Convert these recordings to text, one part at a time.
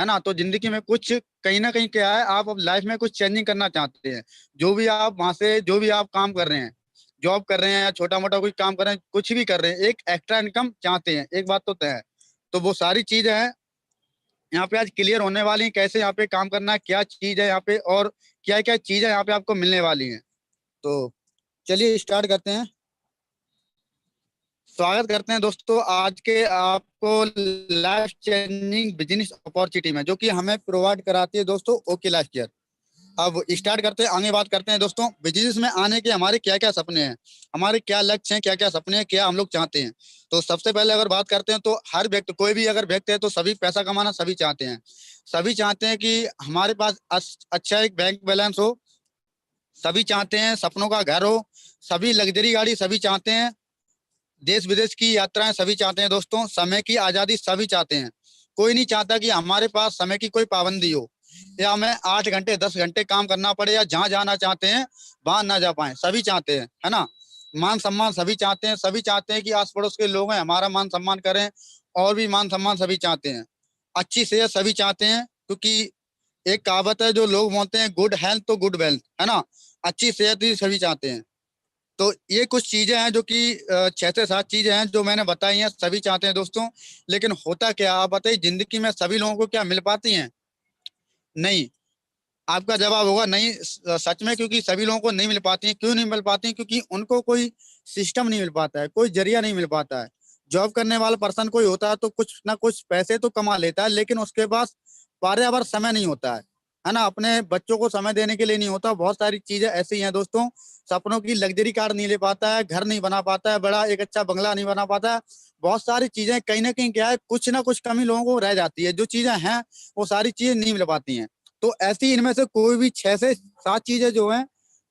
है ना। तो जिंदगी में कुछ कहीं ना कहीं क्या है, आप अब लाइफ में कुछ चेंजिंग करना चाहते हैं। जो भी आप वहां से जो भी आप काम कर रहे हैं, जॉब कर रहे हैं या छोटा मोटा कुछ काम कर रहे हैं, कुछ भी कर रहे हैं, एक एक्स्ट्रा इनकम चाहते हैं, एक बात तो तय है। तो वो सारी चीजें हैं यहाँ पे आज क्लियर होने वाली हैं, कैसे यहाँ पे काम करना है, क्या चीज है यहाँ पे, और क्या क्या चीजें यहाँ पे आपको मिलने वाली हैं। तो चलिए स्टार्ट करते हैं। स्वागत करते हैं दोस्तों आज के आपको लाइफ चेंजिंग बिजनेस अपॉर्चुनिटी में, जो कि हमें प्रोवाइड कराती है दोस्तों ओके लाइफ केयर। अब स्टार्ट करते हैं, आगे बात करते हैं दोस्तों बिजनेस में आने के हमारे क्या क्या सपने हैं, हमारे क्या लक्ष्य हैं, क्या क्या सपने हैं, क्या हम लोग चाहते हैं। तो सबसे पहले अगर बात करते हैं तो हर व्यक्ति, कोई भी अगर व्यक्ति है तो सभी पैसा कमाना सभी चाहते हैं। सभी चाहते हैं कि हमारे पास अच्छा एक बैंक बैलेंस हो, सभी चाहते हैं सपनों का घर हो, सभी लग्जरी गाड़ी सभी चाहते हैं, देश विदेश की यात्राएं सभी चाहते हैं दोस्तों, समय की आजादी सभी चाहते हैं। कोई नहीं चाहता कि हमारे पास समय की कोई पाबंदी हो, या हमें 8 घंटे 10 घंटे काम करना पड़े, या जहां जाना चाहते हैं वहां ना जा पाए, सभी चाहते हैं, है ना। मान सम्मान सभी चाहते हैं, सभी चाहते हैं कि आस पड़ोस के लोग हैं हमारा मान सम्मान करें, और भी मान सम्मान सभी चाहते हैं। अच्छी सेहत सभी चाहते हैं, क्योंकि एक कहावत है जो लोग बोलते हैं, गुड हेल्थ तो गुड वेल्थ, है ना। अच्छी सेहत ही सभी चाहते हैं। तो ये कुछ चीजें हैं जो कि 6 से 7 चीजें हैं जो मैंने बताई हैं, सभी चाहते हैं दोस्तों। लेकिन होता क्या, आप बताइए जिंदगी में सभी लोगों को क्या मिल पाती हैं? नहीं। आपका जवाब होगा नहीं, सच में, क्योंकि सभी लोगों को नहीं मिल पाती हैं। क्यों नहीं मिल पाती हैं? क्योंकि उनको कोई सिस्टम नहीं मिल पाता है, कोई जरिया नहीं मिल पाता है। जॉब करने वाला पर्सन कोई होता है तो कुछ ना कुछ पैसे तो कमा लेता है, लेकिन उसके पास पर्याप्त समय नहीं होता है ना। अपने बच्चों को समय देने के लिए नहीं होता। बहुत सारी चीजें ऐसी हैं दोस्तों, सपनों की लग्जरी कार नहीं ले पाता है, घर नहीं बना पाता है, बड़ा एक अच्छा बंगला नहीं बना पाता है। बहुत सारी चीजें कहीं ना कहीं क्या है, कुछ ना कुछ कमी लोगों को रह जाती है। जो चीजें हैं वो सारी चीजें नहीं मिल पाती हैं। तो ऐसी इनमें से कोई भी 6 से 7 चीजें जो हैं,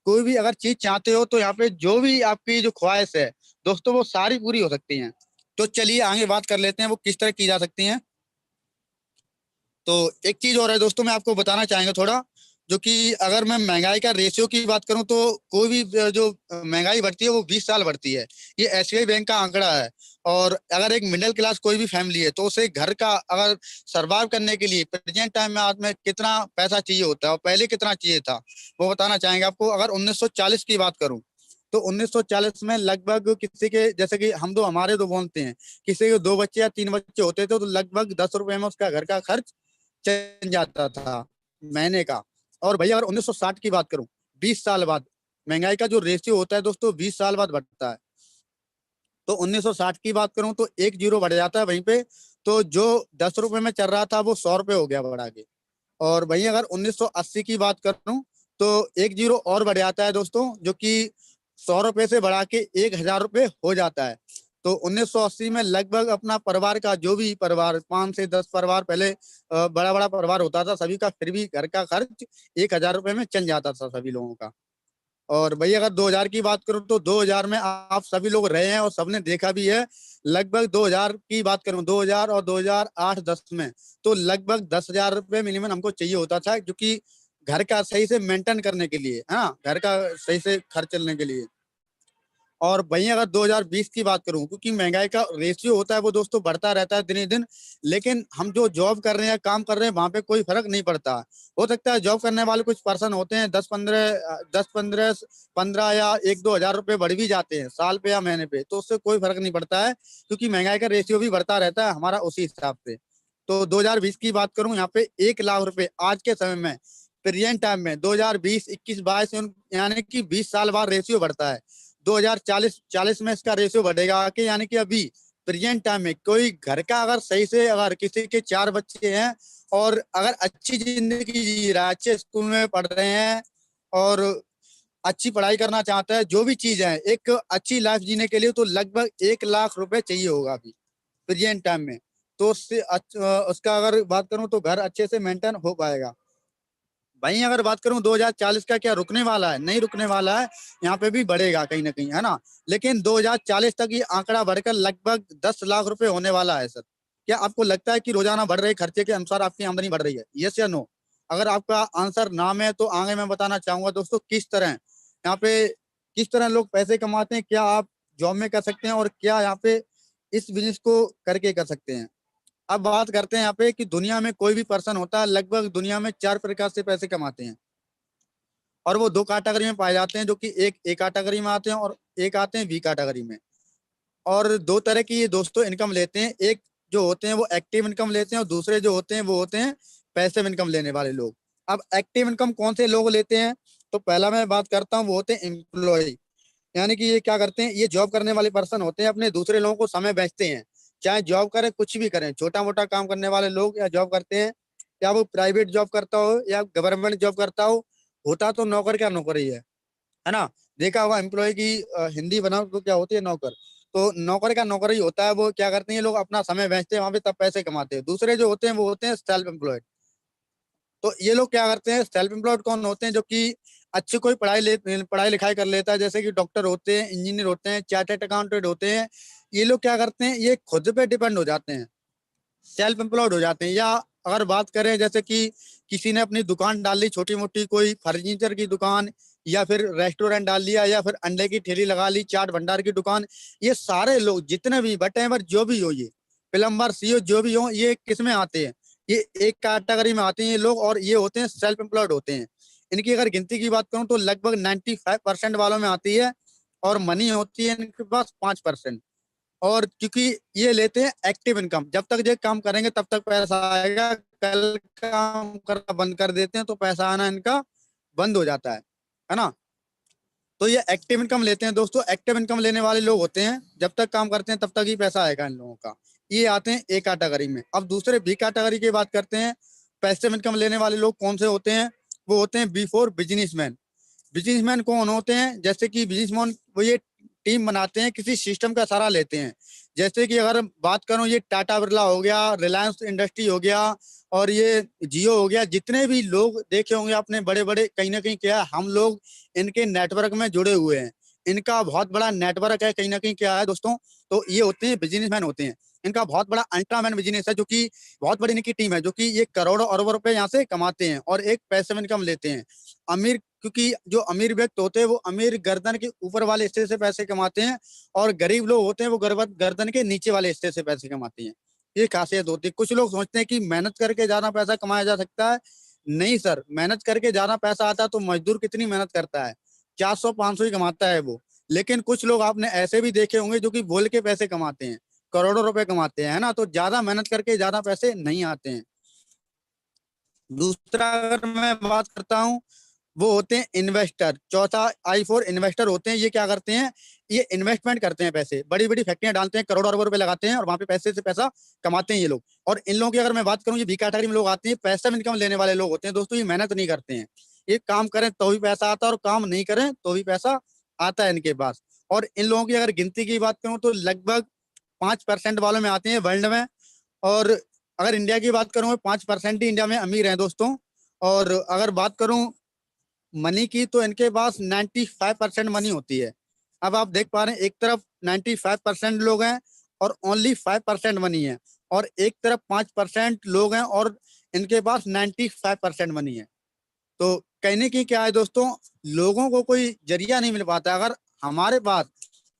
कोई भी अगर चीज चाहते हो तो यहाँ पे जो भी आपकी जो ख्वाहिश है दोस्तों, वो सारी पूरी हो सकती हैं। तो चलिए आगे बात कर लेते हैं वो किस तरह की जा सकती हैं। तो एक चीज और है दोस्तों, मैं आपको बताना चाहेंगे थोड़ा, जो कि अगर मैं महंगाई का रेशियो की बात करूं तो कोई भी जो महंगाई बढ़ती है वो 20 साल बढ़ती है। ये एसबीआई बैंक का आंकड़ा है। और अगर एक मिडिल क्लास कोई भी फैमिली है तो उसे घर का अगर सर्वाइव करने के लिए प्रेजेंट टाइम में आज में कितना पैसा चाहिए होता है और पहले कितना चाहिए था, वो बताना चाहेंगे आपको। अगर 1940 की बात करूं तो 1940 में लगभग किसी के, जैसे कि हम दो हमारे दो बोलते हैं, किसी के 2 बच्चे या 3 बच्चे होते थे तो लगभग 10 रुपए में उसका घर का खर्च चल जाता था महीने का। और भैया अगर 1960 की बात करूं, 20 साल बाद महंगाई का जो रेशियो होता है दोस्तों 20 साल बाद बढ़ता है। तो 1960 की बात करूं तो एक जीरो बढ़ जाता है वहीं पे। तो जो 10 रुपए में चल रहा था वो 100 रुपए हो गया बढ़ा के। और वहीं अगर 1980 की बात करूं तो एक जीरो और बढ़ जाता है दोस्तों, जो कि 100 रुपए से बढ़ा के 1000 रुपए हो जाता है। तो 1980 में लगभग अपना परिवार का, जो भी परिवार 5 से 10 परिवार पहले बड़ा बड़ा परिवार होता था सभी का, फिर भी घर का खर्च 1000 रुपए में चल जाता था सभी लोगों का। और भाई अगर 2000 की बात करूं तो 2000 में आप सभी लोग रहे हैं और सबने देखा भी है। लगभग 2000 की बात करूं, 2000 और 2008-10 में तो लगभग 10,000 रुपये मिनिमम हमको चाहिए होता था, क्योंकि घर का सही से मेंटेन करने के लिए, हाँ, घर का सही से खर्च चलने के लिए। और वहीं अगर 2020 की बात करूं, क्योंकि महंगाई का रेशियो होता है वो दोस्तों बढ़ता रहता है दिन दिन, लेकिन हम जो जॉब कर रहे हैं काम कर रहे हैं वहां पे कोई फर्क नहीं पड़ता। हो सकता है जॉब करने वाले कुछ पर्सन होते हैं 10 15 या 1 2 हजार रुपए बढ़ भी जाते हैं साल पे या महीने पे, तो उससे कोई फर्क नहीं पड़ता है, क्योंकि महंगाई का रेशियो भी बढ़ता रहता है हमारा उसी हिसाब से। तो 2020 की बात करूं, यहाँ पे 1 लाख रुपए आज के समय में, प्रेजेंट टाइम में 2020 21 22 यानी कि 20 साल बाद रेशियो बढ़ता है। 2040 में इसका रेशियो बढ़ेगा कि यानी कि अभी प्रेजेंट टाइम में कोई घर का अगर सही से, अगर किसी के 4 बच्चे हैं और अगर अच्छी जिंदगी जी रहा है, अच्छे स्कूल में पढ़ रहे हैं और अच्छी पढ़ाई करना चाहता है, जो भी चीज है एक अच्छी लाइफ जीने के लिए, तो लगभग 1 लाख रुपए चाहिए होगा अभी प्रेजेंट टाइम में। तो उससे उसका अगर बात करूं तो घर अच्छे से मेंटेन हो पाएगा। वहीं अगर बात करूं 2040 का, क्या रुकने वाला है? नहीं रुकने वाला है, यहाँ पे भी बढ़ेगा कहीं ना कहीं, है ना। लेकिन 2040 तक ये आंकड़ा बढ़कर लगभग 10 लाख रुपए होने वाला है सर। क्या आपको लगता है कि रोजाना बढ़ रहे खर्चे के अनुसार आपकी आमदनी बढ़ रही है? यस या नो? अगर आपका आंसर नाम है तो आगे मैं बताना चाहूंगा दोस्तों किस तरह यहाँ पे, किस तरह लोग पैसे कमाते हैं, क्या आप जॉब में कर सकते हैं और क्या यहाँ पे इस बिजनेस को करके कर सकते हैं। अब बात करते हैं यहाँ पे कि दुनिया में कोई भी पर्सन होता है, लगभग दुनिया में 4 प्रकार से पैसे कमाते हैं, और वो 2 कैटेगरी में पाए जाते हैं, जो कि एक ए कैटेगरी में आते हैं और एक आते हैं बी कैटेगरी में। और 2 तरह की ये दोस्तों इनकम लेते हैं, एक जो होते हैं वो एक्टिव इनकम लेते हैं, और दूसरे जो होते हैं वो होते हैं पैसिव इनकम लेने वाले लोग। अब एक्टिव इनकम कौन से लोग लेते हैं, तो पहला मैं बात करता हूँ, वो होते हैं एम्प्लॉय। यानी कि ये क्या करते हैं, ये जॉब करने वाले पर्सन होते हैं, अपने दूसरे लोगों को समय बेचते हैं, चाहे जॉब करें कुछ भी करें, छोटा मोटा काम करने वाले लोग या जॉब करते हैं, या वो प्राइवेट जॉब करता हो या गवर्नमेंट जॉब करता हो, होता तो नौकर क्या नौकरी है ना। देखा होगा एम्प्लॉय की हिंदी बनाओ तो क्या होती है, नौकर। तो नौकर का नौकर ही होता है, वो क्या करते हैं, ये लोग अपना समय बेचते हैं वहां पे, तब पैसे कमाते हैं। दूसरे जो होते हैं वो होते हैं सेल्फ एम्प्लॉयड। तो ये लोग क्या करते हैं, सेल्फ एम्प्लॉयड कौन होते हैं, जो कि अच्छी कोई पढ़ाई लिखाई कर लेता है, जैसे कि डॉक्टर होते हैं, इंजीनियर होते हैं, चार्टर्ड अकाउंटेंट होते हैं। ये लोग क्या करते हैं, ये खुद पे डिपेंड हो जाते हैं, सेल्फ एम्प्लॉयड हो जाते हैं। या अगर बात करें जैसे कि किसी ने अपनी दुकान डाल ली, छोटी मोटी कोई फर्नीचर की दुकान, या फिर रेस्टोरेंट डाल लिया, या फिर अंडे की ठेली लगा ली, चाट भंडार की दुकान, ये सारे लोग जितने भी बटेवर जो भी हो, ये प्लम्बर सीओ जो भी हो, ये किस में आते हैं, ये एक कैटेगरी में आते हैं ये लोग, और ये होते हैं सेल्फ एम्प्लॉयड होते हैं। इनकी अगर गिनती की बात करूं तो लगभग 95% वालों में आती है, और मनी होती है इनके पास 5%। और क्योंकि ये लेते हैं एक्टिव इनकम, जब तक ये काम करेंगे तब तक पैसा आएगा, कल काम करना बंद कर देते हैं तो पैसा आना इनका बंद हो जाता है ना। तो ये एक्टिव इनकम लेते हैं दोस्तों। एक्टिव इनकम लेने वाले लोग होते हैं, जब तक काम करते हैं तब तक ही पैसा आएगा इन लोगों का। ये आते हैं ए कैटेगरी में। अब दूसरे बी कैटेगरी की बात करते हैं, पैसिव इनकम लेने वाले लोग कौन से होते हैं, वो होते हैं बी फोर बिजनेसमैन। बिजनेसमैन कौन होते हैं, जैसे कि बिजनेसमैन वो ये टीम बनाते हैं, किसी सिस्टम का सहारा लेते हैं। जैसे कि अगर बात करूं, ये टाटा बिरला हो गया, रिलायंस इंडस्ट्री हो गया, और ये जियो हो गया, जितने भी लोग देखे होंगे आपने बड़े बड़े, कहीं ना कहीं क्या है, हम लोग इनके नेटवर्क में जुड़े हुए हैं। इनका बहुत बड़ा नेटवर्क है, कहीं ना कहीं क्या है दोस्तों, तो ये होते हैं बिजनेसमैन होते हैं। इनका बहुत बड़ा अल्ट्रामैन बिजनेस है, जो कि बहुत बड़ी इनकी टीम है, जो कि ये करोड़ों अरबों रुपए यहाँ से कमाते हैं, और एक पैसिव इनकम लेते हैं। अमीर, क्योंकि जो अमीर व्यक्ति होते हैं वो अमीर गर्दन के ऊपर वाले हिस्से से पैसे कमाते हैं, और गरीब लोग होते हैं वो गर्दन के नीचे वाले हिस्से से पैसे कमाते हैं। ये खासियत होती है। कुछ लोग सोचते हैं कि मेहनत करके ज्यादा पैसा कमाया जा सकता है। नहीं सर, मेहनत करके ज्यादा पैसा आता है तो मजदूर कितनी मेहनत करता है, 400-500 ही कमाता है वो। लेकिन कुछ लोग आपने ऐसे भी देखे होंगे जो कि बोल के पैसे कमाते हैं, करोड़ों रुपए कमाते हैं, है ना। तो ज्यादा मेहनत करके ज्यादा पैसे नहीं आते हैं। दूसरा अगर मैं बात करता हूँ, वो होते हैं इन्वेस्टर। चौथा आई फोर इन्वेस्टर होते हैं। ये क्या करते हैं, ये इन्वेस्टमेंट करते हैं, पैसे बड़ी बड़ी फैक्ट्रियां डालते हैं, करोड़ों अरबों रुपए लगाते हैं, और वहां पे पैसे से पैसा कमाते हैं ये लोग। और इन लोगों की अगर मैं बात करूं, ये बी कैटेगरी में लोग आते हैं, पैसिव इनकम लेने वाले लोग होते हैं दोस्तों। ये मेहनत नहीं करते हैं, ये काम करें तो भी पैसा आता है, और काम नहीं करें तो भी पैसा आता है इनके पास। और इन लोगों की अगर गिनती की बात करूं तो लगभग 5% वालों में आते हैं वर्ल्ड में। और अगर इंडिया की बात करूं, 5% ही इंडिया में अमीर हैं दोस्तों। और अगर बात करूं मनी की, तो इनके पास 95% मनी होती है। अब आप देख पा रहे हैं, एक तरफ 95% लोग हैं और ओनली 5% मनी है, और एक तरफ 5% लोग हैं और इनके पास 95% मनी है। तो कहने की क्या है दोस्तों, लोगों को कोई जरिया नहीं मिल पाता। अगर हमारे पास,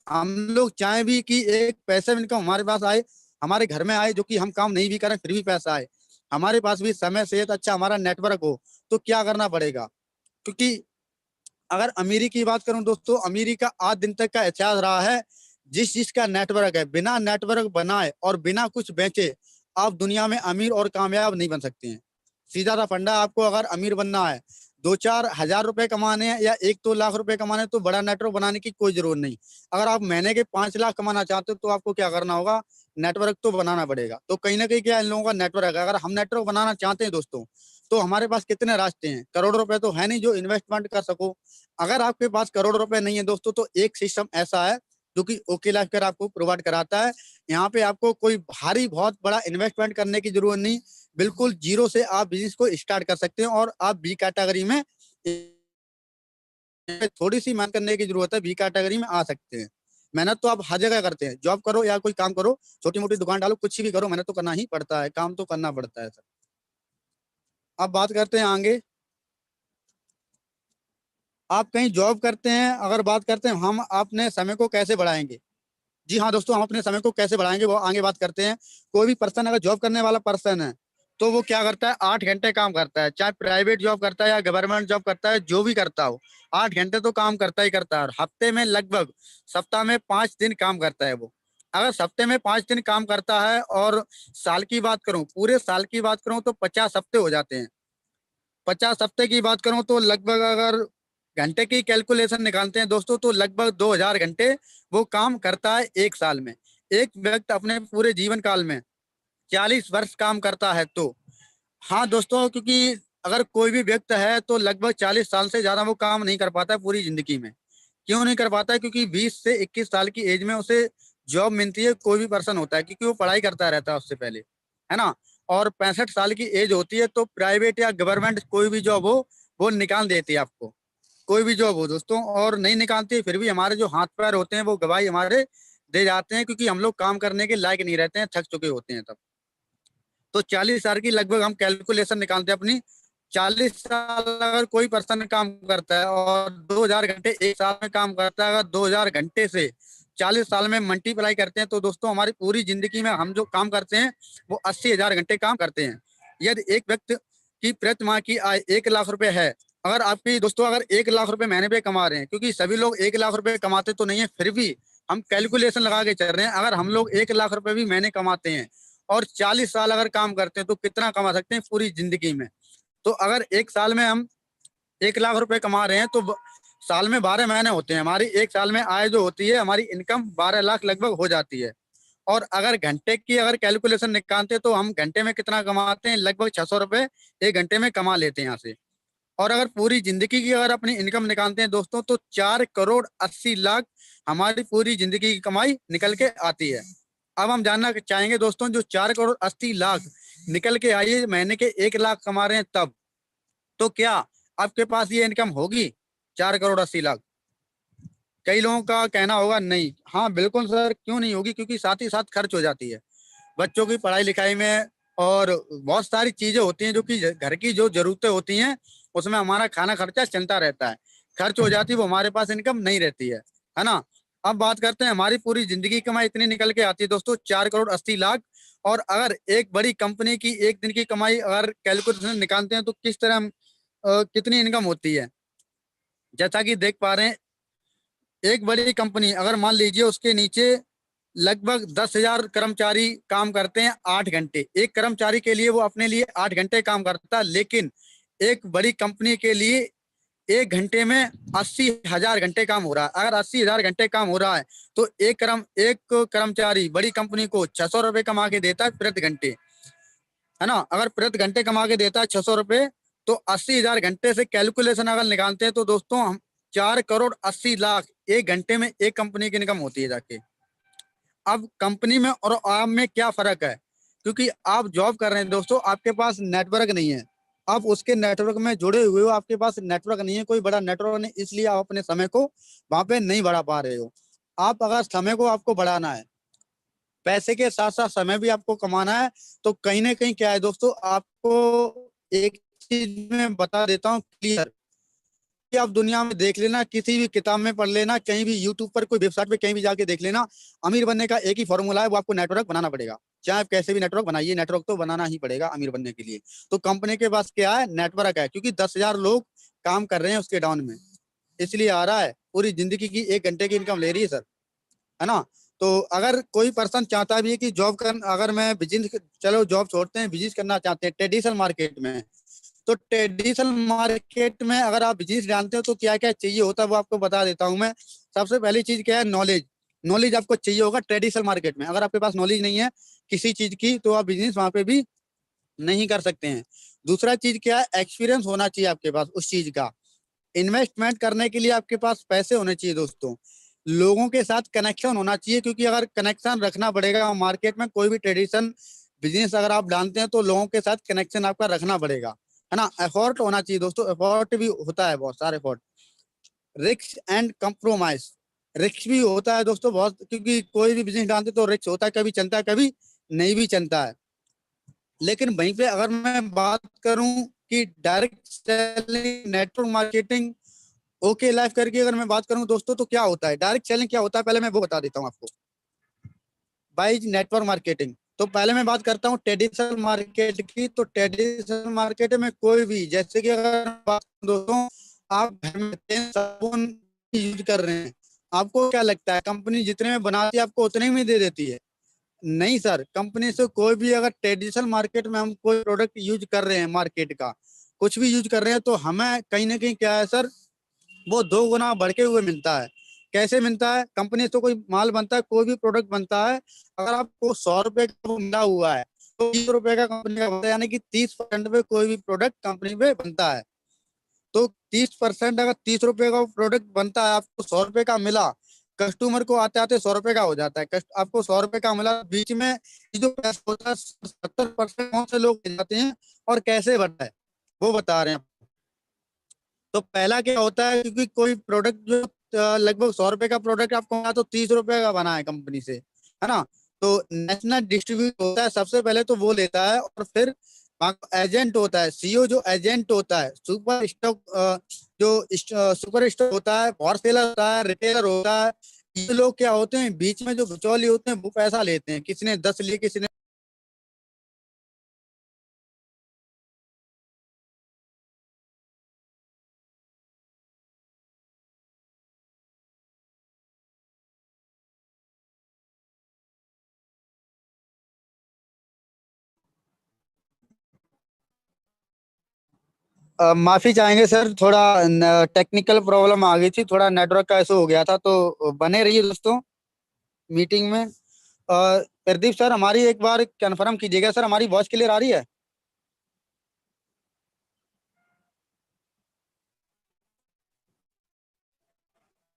हम लोग चाहे भी कि एक पैसे इनकम हमारे पास आए, हमारे घर में आए, जो कि हम काम नहीं भी करें फिर भी पैसा आए, हमारे पास भी समय सेहत अच्छा, हमारा नेटवर्क हो, तो क्या करना पड़ेगा। क्योंकि अगर अमीरी की बात करूं दोस्तों, अमीरी का आज दिन तक का इतिहास रहा है, जिस जिसका नेटवर्क है, बिना नेटवर्क बनाए और बिना कुछ बेचे आप दुनिया में अमीर और कामयाब नहीं बन सकते हैं। सीधा सा फंडा, आपको अगर अमीर बनना है, 2-4 हजार रुपए कमाने हैं या 1-2 लाख रुपए कमाने हैं, तो बड़ा नेटवर्क बनाने की कोई जरूरत नहीं। अगर आप महीने के 5 लाख कमाना चाहते हो तो आपको क्या करना होगा, नेटवर्क तो बनाना पड़ेगा। तो कहीं ना कहीं क्या इन लोगों का नेटवर्क है। अगर हम नेटवर्क बनाना चाहते हैं दोस्तों, तो हमारे पास कितने रास्ते हैं। करोड़ों रुपए तो है नहीं जो इन्वेस्टमेंट कर सको। अगर आपके पास करोड़ रुपए नहीं है दोस्तों, तो एक सिस्टम ऐसा है जो कि ओके लाइफ केयर आपको प्रोवाइड कराता है। यहाँ पे आपको कोई भारी बहुत बड़ा इन्वेस्टमेंट करने की जरूरत नहीं, बिल्कुल जीरो से आप बिजनेस को स्टार्ट कर सकते हैं, और आप बी कैटेगरी में थोड़ी सी मेहनत करने की जरूरत है, बी कैटेगरी में आ सकते हैं। मेहनत तो आप हर जगह करते हैं, जॉब करो या कोई काम करो, छोटी मोटी दुकान डालो, कुछ भी करो, मेहनत तो करना ही पड़ता है, काम तो करना पड़ता है सर। अब बात करते हैं आगे। आप कहीं जॉब करते हैं, अगर बात करते हैं हम अपने समय को कैसे बढ़ाएंगे। जी हाँ दोस्तों, हम अपने समय को कैसे बढ़ाएंगे वो आगे बात करते हैं। कोई भी पर्सन अगर जॉब करने वाला पर्सन है तो वो क्या करता है, 8 घंटे काम करता है, चाहे प्राइवेट जॉब करता है या गवर्नमेंट जॉब करता है, जो भी करता हो 8 घंटे तो काम करता ही करता है। और हफ्ते में लगभग, सप्ताह में 5 दिन काम करता है वो। अगर हफ्ते में 5 दिन काम करता है और साल की बात करूं, पूरे साल की बात करूं तो 50 हफ्ते हो जाते हैं। 50 हफ्ते की बात करूं तो लगभग, अगर घंटे की कैलकुलेशन निकालते हैं दोस्तों, तो लगभग 2000 घंटे वो काम करता है एक साल में। एक व्यक्ति अपने पूरे जीवन काल में 40 वर्ष काम करता है तो, हाँ दोस्तों, क्योंकि अगर कोई भी व्यक्ति है तो लगभग 40 साल से ज्यादा वो काम नहीं कर पाता है पूरी जिंदगी में। क्यों नहीं कर पाता है? क्योंकि 20 से 21 साल की एज में उसे जॉब मिलती है, कोई भी पर्सन होता है, क्योंकि वो पढ़ाई करता रहता है उससे पहले, है ना। और 65 साल की एज होती है तो प्राइवेट या गवर्नमेंट कोई भी जॉब हो वो निकाल देती है आपको, कोई भी जॉब हो दोस्तों। और नहीं निकालती है, फिर भी हमारे जो हाथ पैर होते हैं वो गवाही हमारे दे जाते हैं, क्योंकि हम लोग काम करने के लायक नहीं रहते हैं, थक चुके होते हैं तब। तो 40 साल की लगभग हम कैलकुलेशन निकालते हैं अपनी। 40 साल अगर कोई पर्सन काम करता है और 2000 घंटे एक साल में काम करता है, अगर 2000 घंटे से 40 साल में मल्टीप्लाई करते हैं तो दोस्तों हमारी पूरी जिंदगी में हम जो काम करते हैं वो 80 हजार घंटे काम करते हैं। यदि एक व्यक्ति की प्रति माह की आय 1 लाख रुपए है, अगर आपकी दोस्तों अगर 1 लाख रुपए महीने पे कमा रहे हैं, क्योंकि सभी लोग 1 लाख रुपए कमाते तो नहीं है, फिर भी हम कैलकुलेशन लगा के चल रहे हैं, अगर हम लोग 1 लाख रुपए भी महीने कमाते हैं और 40 साल अगर काम करते हैं तो कितना कमा सकते हैं पूरी जिंदगी में। तो अगर एक साल में हम 1 लाख रुपए कमा रहे हैं तो साल में 12 महीने होते हैं, हमारी एक साल में आय जो होती है, हमारी इनकम 12 लाख लगभग हो जाती है। और अगर घंटे की अगर कैलकुलेशन निकालते हैं तो हम घंटे में कितना कमाते हैं, लगभग 600 रुपए एक घंटे में कमा लेते हैं यहाँ से। और अगर पूरी जिंदगी की अगर अपनी इनकम निकालते हैं दोस्तों तो 4 करोड़ 80 लाख हमारी पूरी जिंदगी की कमाई निकल के आती है। अब हम जानना चाहेंगे दोस्तों, जो 4 करोड़ 80 लाख निकल के आई है, महीने के 1 लाख कमा रहे हैं तब, तो क्या आपके पास ये इनकम होगी 4 करोड़ 80 लाख? कई लोगों का कहना होगा नहीं। हाँ बिल्कुल सर, क्यों नहीं होगी, क्योंकि साथ ही साथ खर्च हो जाती है बच्चों की पढ़ाई लिखाई में, और बहुत सारी चीजें होती हैं जो कि घर की जो जरूरतें होती हैं उसमें हमारा खाना खर्चा चलता रहता है, खर्च हो जाती है, वो हमारे पास इनकम नहीं रहती है ना। अब बात करते हैं, हमारी पूरी जिंदगी की कमाई इतनी निकल के आती है दोस्तों, 4 करोड़ 80 लाख। और अगर एक बड़ी कंपनी की एक दिन की कमाई अगर कैलकुलेशन निकालते हैं तो किस तरह कितनी इनकम होती है, जैसा कि देख पा रहे हैं, एक बड़ी कंपनी अगर मान लीजिए उसके नीचे लगभग 10 हजार कर्मचारी काम करते हैं 8 घंटे, एक कर्मचारी के लिए वो अपने लिए 8 घंटे काम करता है, लेकिन एक बड़ी कंपनी के लिए एक घंटे में 80 हजार घंटे काम हो रहा है। अगर 80 हजार घंटे काम हो रहा है तो एक कर्मचारी बड़ी कंपनी को 600 रुपए कमा के देता है प्रति घंटे, है ना। अगर प्रति घंटे कमा के देता है 600 रुपए, तो 80 हजार घंटे से कैलकुलेशन अगर निकालते हैं तो दोस्तों हम 4 करोड़ 80 लाख एक घंटे में एक कंपनी की इनकम होती है जाके। अब कंपनी में और आप में क्या फर्क है, क्योंकि आप जॉब कर रहे हैं दोस्तों, आपके पास नेटवर्क नहीं है, आप उसके नेटवर्क में जुड़े हुए हो, आपके पास नेटवर्क नहीं है, कोई बड़ा नेटवर्क नहीं, इसलिए आप अपने समय को वहां पे नहीं बढ़ा पा रहे हो। आप अगर समय को आपको बढ़ाना है, पैसे के साथ साथ समय भी आपको कमाना है, तो कहीं ना कहीं क्या है दोस्तों, आपको एक चीज मैं बता देता हूँ क्लियर, कि आप दुनिया में देख लेना, किसी भी किताब में पढ़ लेना, कहीं भी यूट्यूब पर कोई वेबसाइट पे कहीं भी जाके देख लेना, अमीर बनने का एक ही फॉर्मूला है, वो आपको नेटवर्क बनाना पड़ेगा। चाहे आप कैसे भी नेटवर्क बनाइए, नेटवर्क तो बनाना ही पड़ेगा अमीर बनने के लिए। तो कंपनी के पास क्या है, नेटवर्क है, क्योंकि 10 हजार लोग काम कर रहे हैं उसके डाउन में, इसलिए आ रहा है, पूरी जिंदगी की एक घंटे की इनकम ले रही है सर, है ना। तो अगर कोई पर्सन चाहता भी है कि जॉब कर, अगर मैं बिजनेस, चलो जॉब छोड़ते हैं, बिजनेस करना चाहते हैं ट्रेडिशनल मार्केट में, तो ट्रेडिशनल मार्केट में अगर आप बिजनेस जानते हो तो क्या क्या चाहिए होता है वो आपको बता देता हूँ मैं। सबसे पहली चीज क्या है, नॉलेज। नॉलेज आपको चाहिए होगा ट्रेडिशनल मार्केट में, अगर आपके पास नॉलेज नहीं है किसी चीज की तो आप बिजनेस वहां पे भी नहीं कर सकते हैं। दूसरा चीज क्या है, एक्सपीरियंस होना चाहिए आपके पास उस चीज का। इन्वेस्टमेंट करने के लिए आपके पास पैसे होने चाहिए दोस्तों। लोगों के साथ कनेक्शन होना चाहिए, क्योंकि अगर कनेक्शन रखना पड़ेगा मार्केट में, कोई भी ट्रेडिशन बिजनेस अगर आप डालते हैं तो लोगों के साथ कनेक्शन आपका रखना पड़ेगा, है ना। एफर्ट होना चाहिए दोस्तों, एफर्ट भी होता है बहुत सारे effort. Risk and compromise, risk भी होता है दोस्तों बहुत, क्योंकि कोई भी बिजनेस डालते तो रिस्क होता है, कभी चलता है कभी नहीं भी चलता है। लेकिन वहीं पे अगर मैं बात करूं कि direct selling, network marketing, okay life करके अगर मैं बात करूं दोस्तों, तो क्या होता है डायरेक्ट सेलिंग, क्या होता है पहले मैं वो बता देता हूं आपको। By network marketing. तो पहले मैं बात करता हूँ ट्रेडिशनल मार्केट की। तो ट्रेडिशनल मार्केट में कोई भी, जैसे कि अगर बात दोस्तों आप घर में तेल साबुन यूज कर रहे हैं, आपको क्या लगता है कंपनी जितने में बनाती है आपको उतने में दे देती है? नहीं सर, कंपनी से कोई भी अगर ट्रेडिशनल मार्केट में हम कोई प्रोडक्ट यूज कर रहे हैं, मार्केट का कुछ भी यूज कर रहे हैं, तो हमें कहीं ना कहीं क्या है सर, वो 2 गुना बढ़ के हुए मिलता है। कैसे मिलता है? कंपनी से कोई माल बनता है, कोई भी प्रोडक्ट बनता है, अगर आपको 100 रुपए का वो मिला हुआ है तो 30 रुपए का कंपनी का बनता है, यानी कि 30% पे कोई भी प्रोडक्ट कंपनी पे बनता है। तो 30%, अगर 30 रुपए का प्रोडक्ट बनता है, आपको 100 रुपए का मिला, कस्टमर को आते आते 100 रुपए का हो जाता है। आपको 100 रुपए का मिला, बीच में ये जो पैसा होता है 70% कौन से लोग ले जाते हैं और कैसे बढ़ता है वो बता रहे हैं। तो पहला क्या होता है, क्योंकि कोई प्रोडक्ट जो लगभग 100 रुपए का प्रोडक्ट आपको मिला तो 30 रुपए का बना है कंपनी से, है ना? तो नेशनल डिस्ट्रीब्यूट होता है, सबसे पहले तो वो लेता है, और फिर एजेंट होता है, सीओ जो एजेंट होता है, सुपर स्टॉक जो सुपर स्टॉक होता है, होलसेलर होता है, रिटेलर होता है। ये लोग क्या होते हैं, बीच में जो बिचौली होते हैं वो पैसा लेते हैं, किसी ने 10 लिए, किसी ने। माफी चाहेंगे सर, थोड़ा टेक्निकल प्रॉब्लम आ गई थी, थोड़ा नेटवर्क का इशू हो गया था। तो बने रहिए दोस्तों मीटिंग में। प्रदीप सर, हमारी एक बार कंफर्म कीजिएगा सर, हमारी वॉइस क्लियर आ रही है?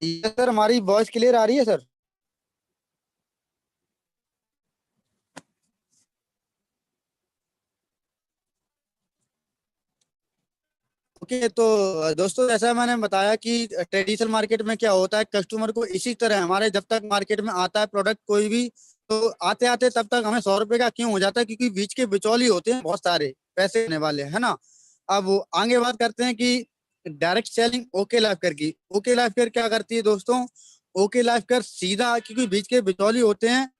ये सर, हमारी वॉइस क्लियर आ रही है सर? ओके। तो दोस्तों, जैसा मैंने बताया कि ट्रेडिशनल मार्केट में क्या होता है, कस्टमर को इसी तरह हमारे जब तक मार्केट में आता है प्रोडक्ट कोई भी, तो आते आते तब तक हमें 100 रुपए का क्यों हो जाता है? क्योंकि बीच के बिचौली होते हैं बहुत सारे पैसे देने वाले, है ना? अब वो आगे बात करते हैं कि direct selling okay life care की। ओके लाइफ केयर क्या करती है दोस्तों? ओके लाइफ केयर सीधा, क्योंकि बीच के बिचौली होते हैं,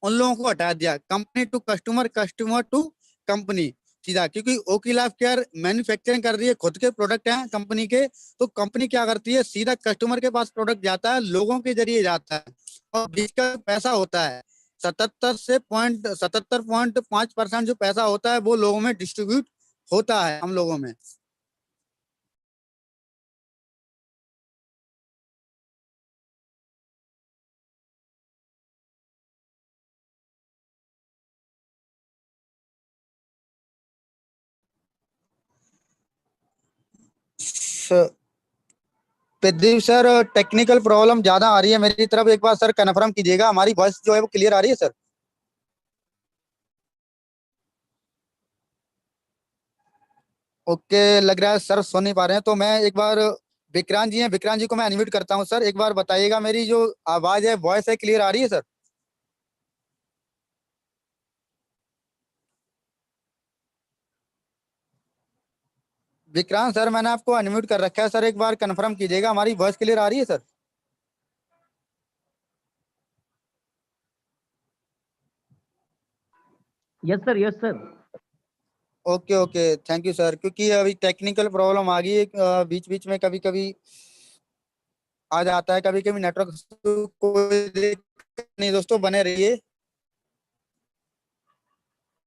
उन लोगों को हटा दिया, company to customer, customer to company, सीधा। क्योंकि ओकी लाइफ केयर मैन्युफैक्चरिंग कर रही है, खुद के प्रोडक्ट हैं कंपनी के, तो कंपनी क्या करती है, सीधा कस्टमर के पास प्रोडक्ट जाता है, लोगों के जरिए जाता है, और बीच का पैसा होता है 77.5% जो पैसा होता है वो लोगों में डिस्ट्रीब्यूट होता है, हम लोगों में। स- प्रदीप सर, टेक्निकल प्रॉब्लम ज्यादा आ रही है मेरी तरफ, एक बार सर कन्फर्म कीजिएगा, हमारी वॉइस जो है वो क्लियर आ रही है सर? ओके, लग रहा है सर सुन नहीं पा रहे हैं, तो मैं एक बार, विक्रांत जी हैं, विक्रांत जी को मैं अनम्यूट करता हूँ। सर एक बार बताइएगा, मेरी जो आवाज है, वॉइस है, क्लियर आ रही है सर? विक्रांत सर, मैंने आपको अनम्यूट कर रखा है सर, एक बार कंफर्म कीजिएगा, हमारी वॉइस क्लियर आ रही है sir? Yes sir, yes sir. Okay okay, thank you sir. क्योंकि अभी टेक्निकल प्रॉब्लम आ गई है, बीच बीच में कभी कभी आ जाता है, कभी कभी नेटवर्क। कोई दिक्कत नहीं दोस्तों, बने रहिए।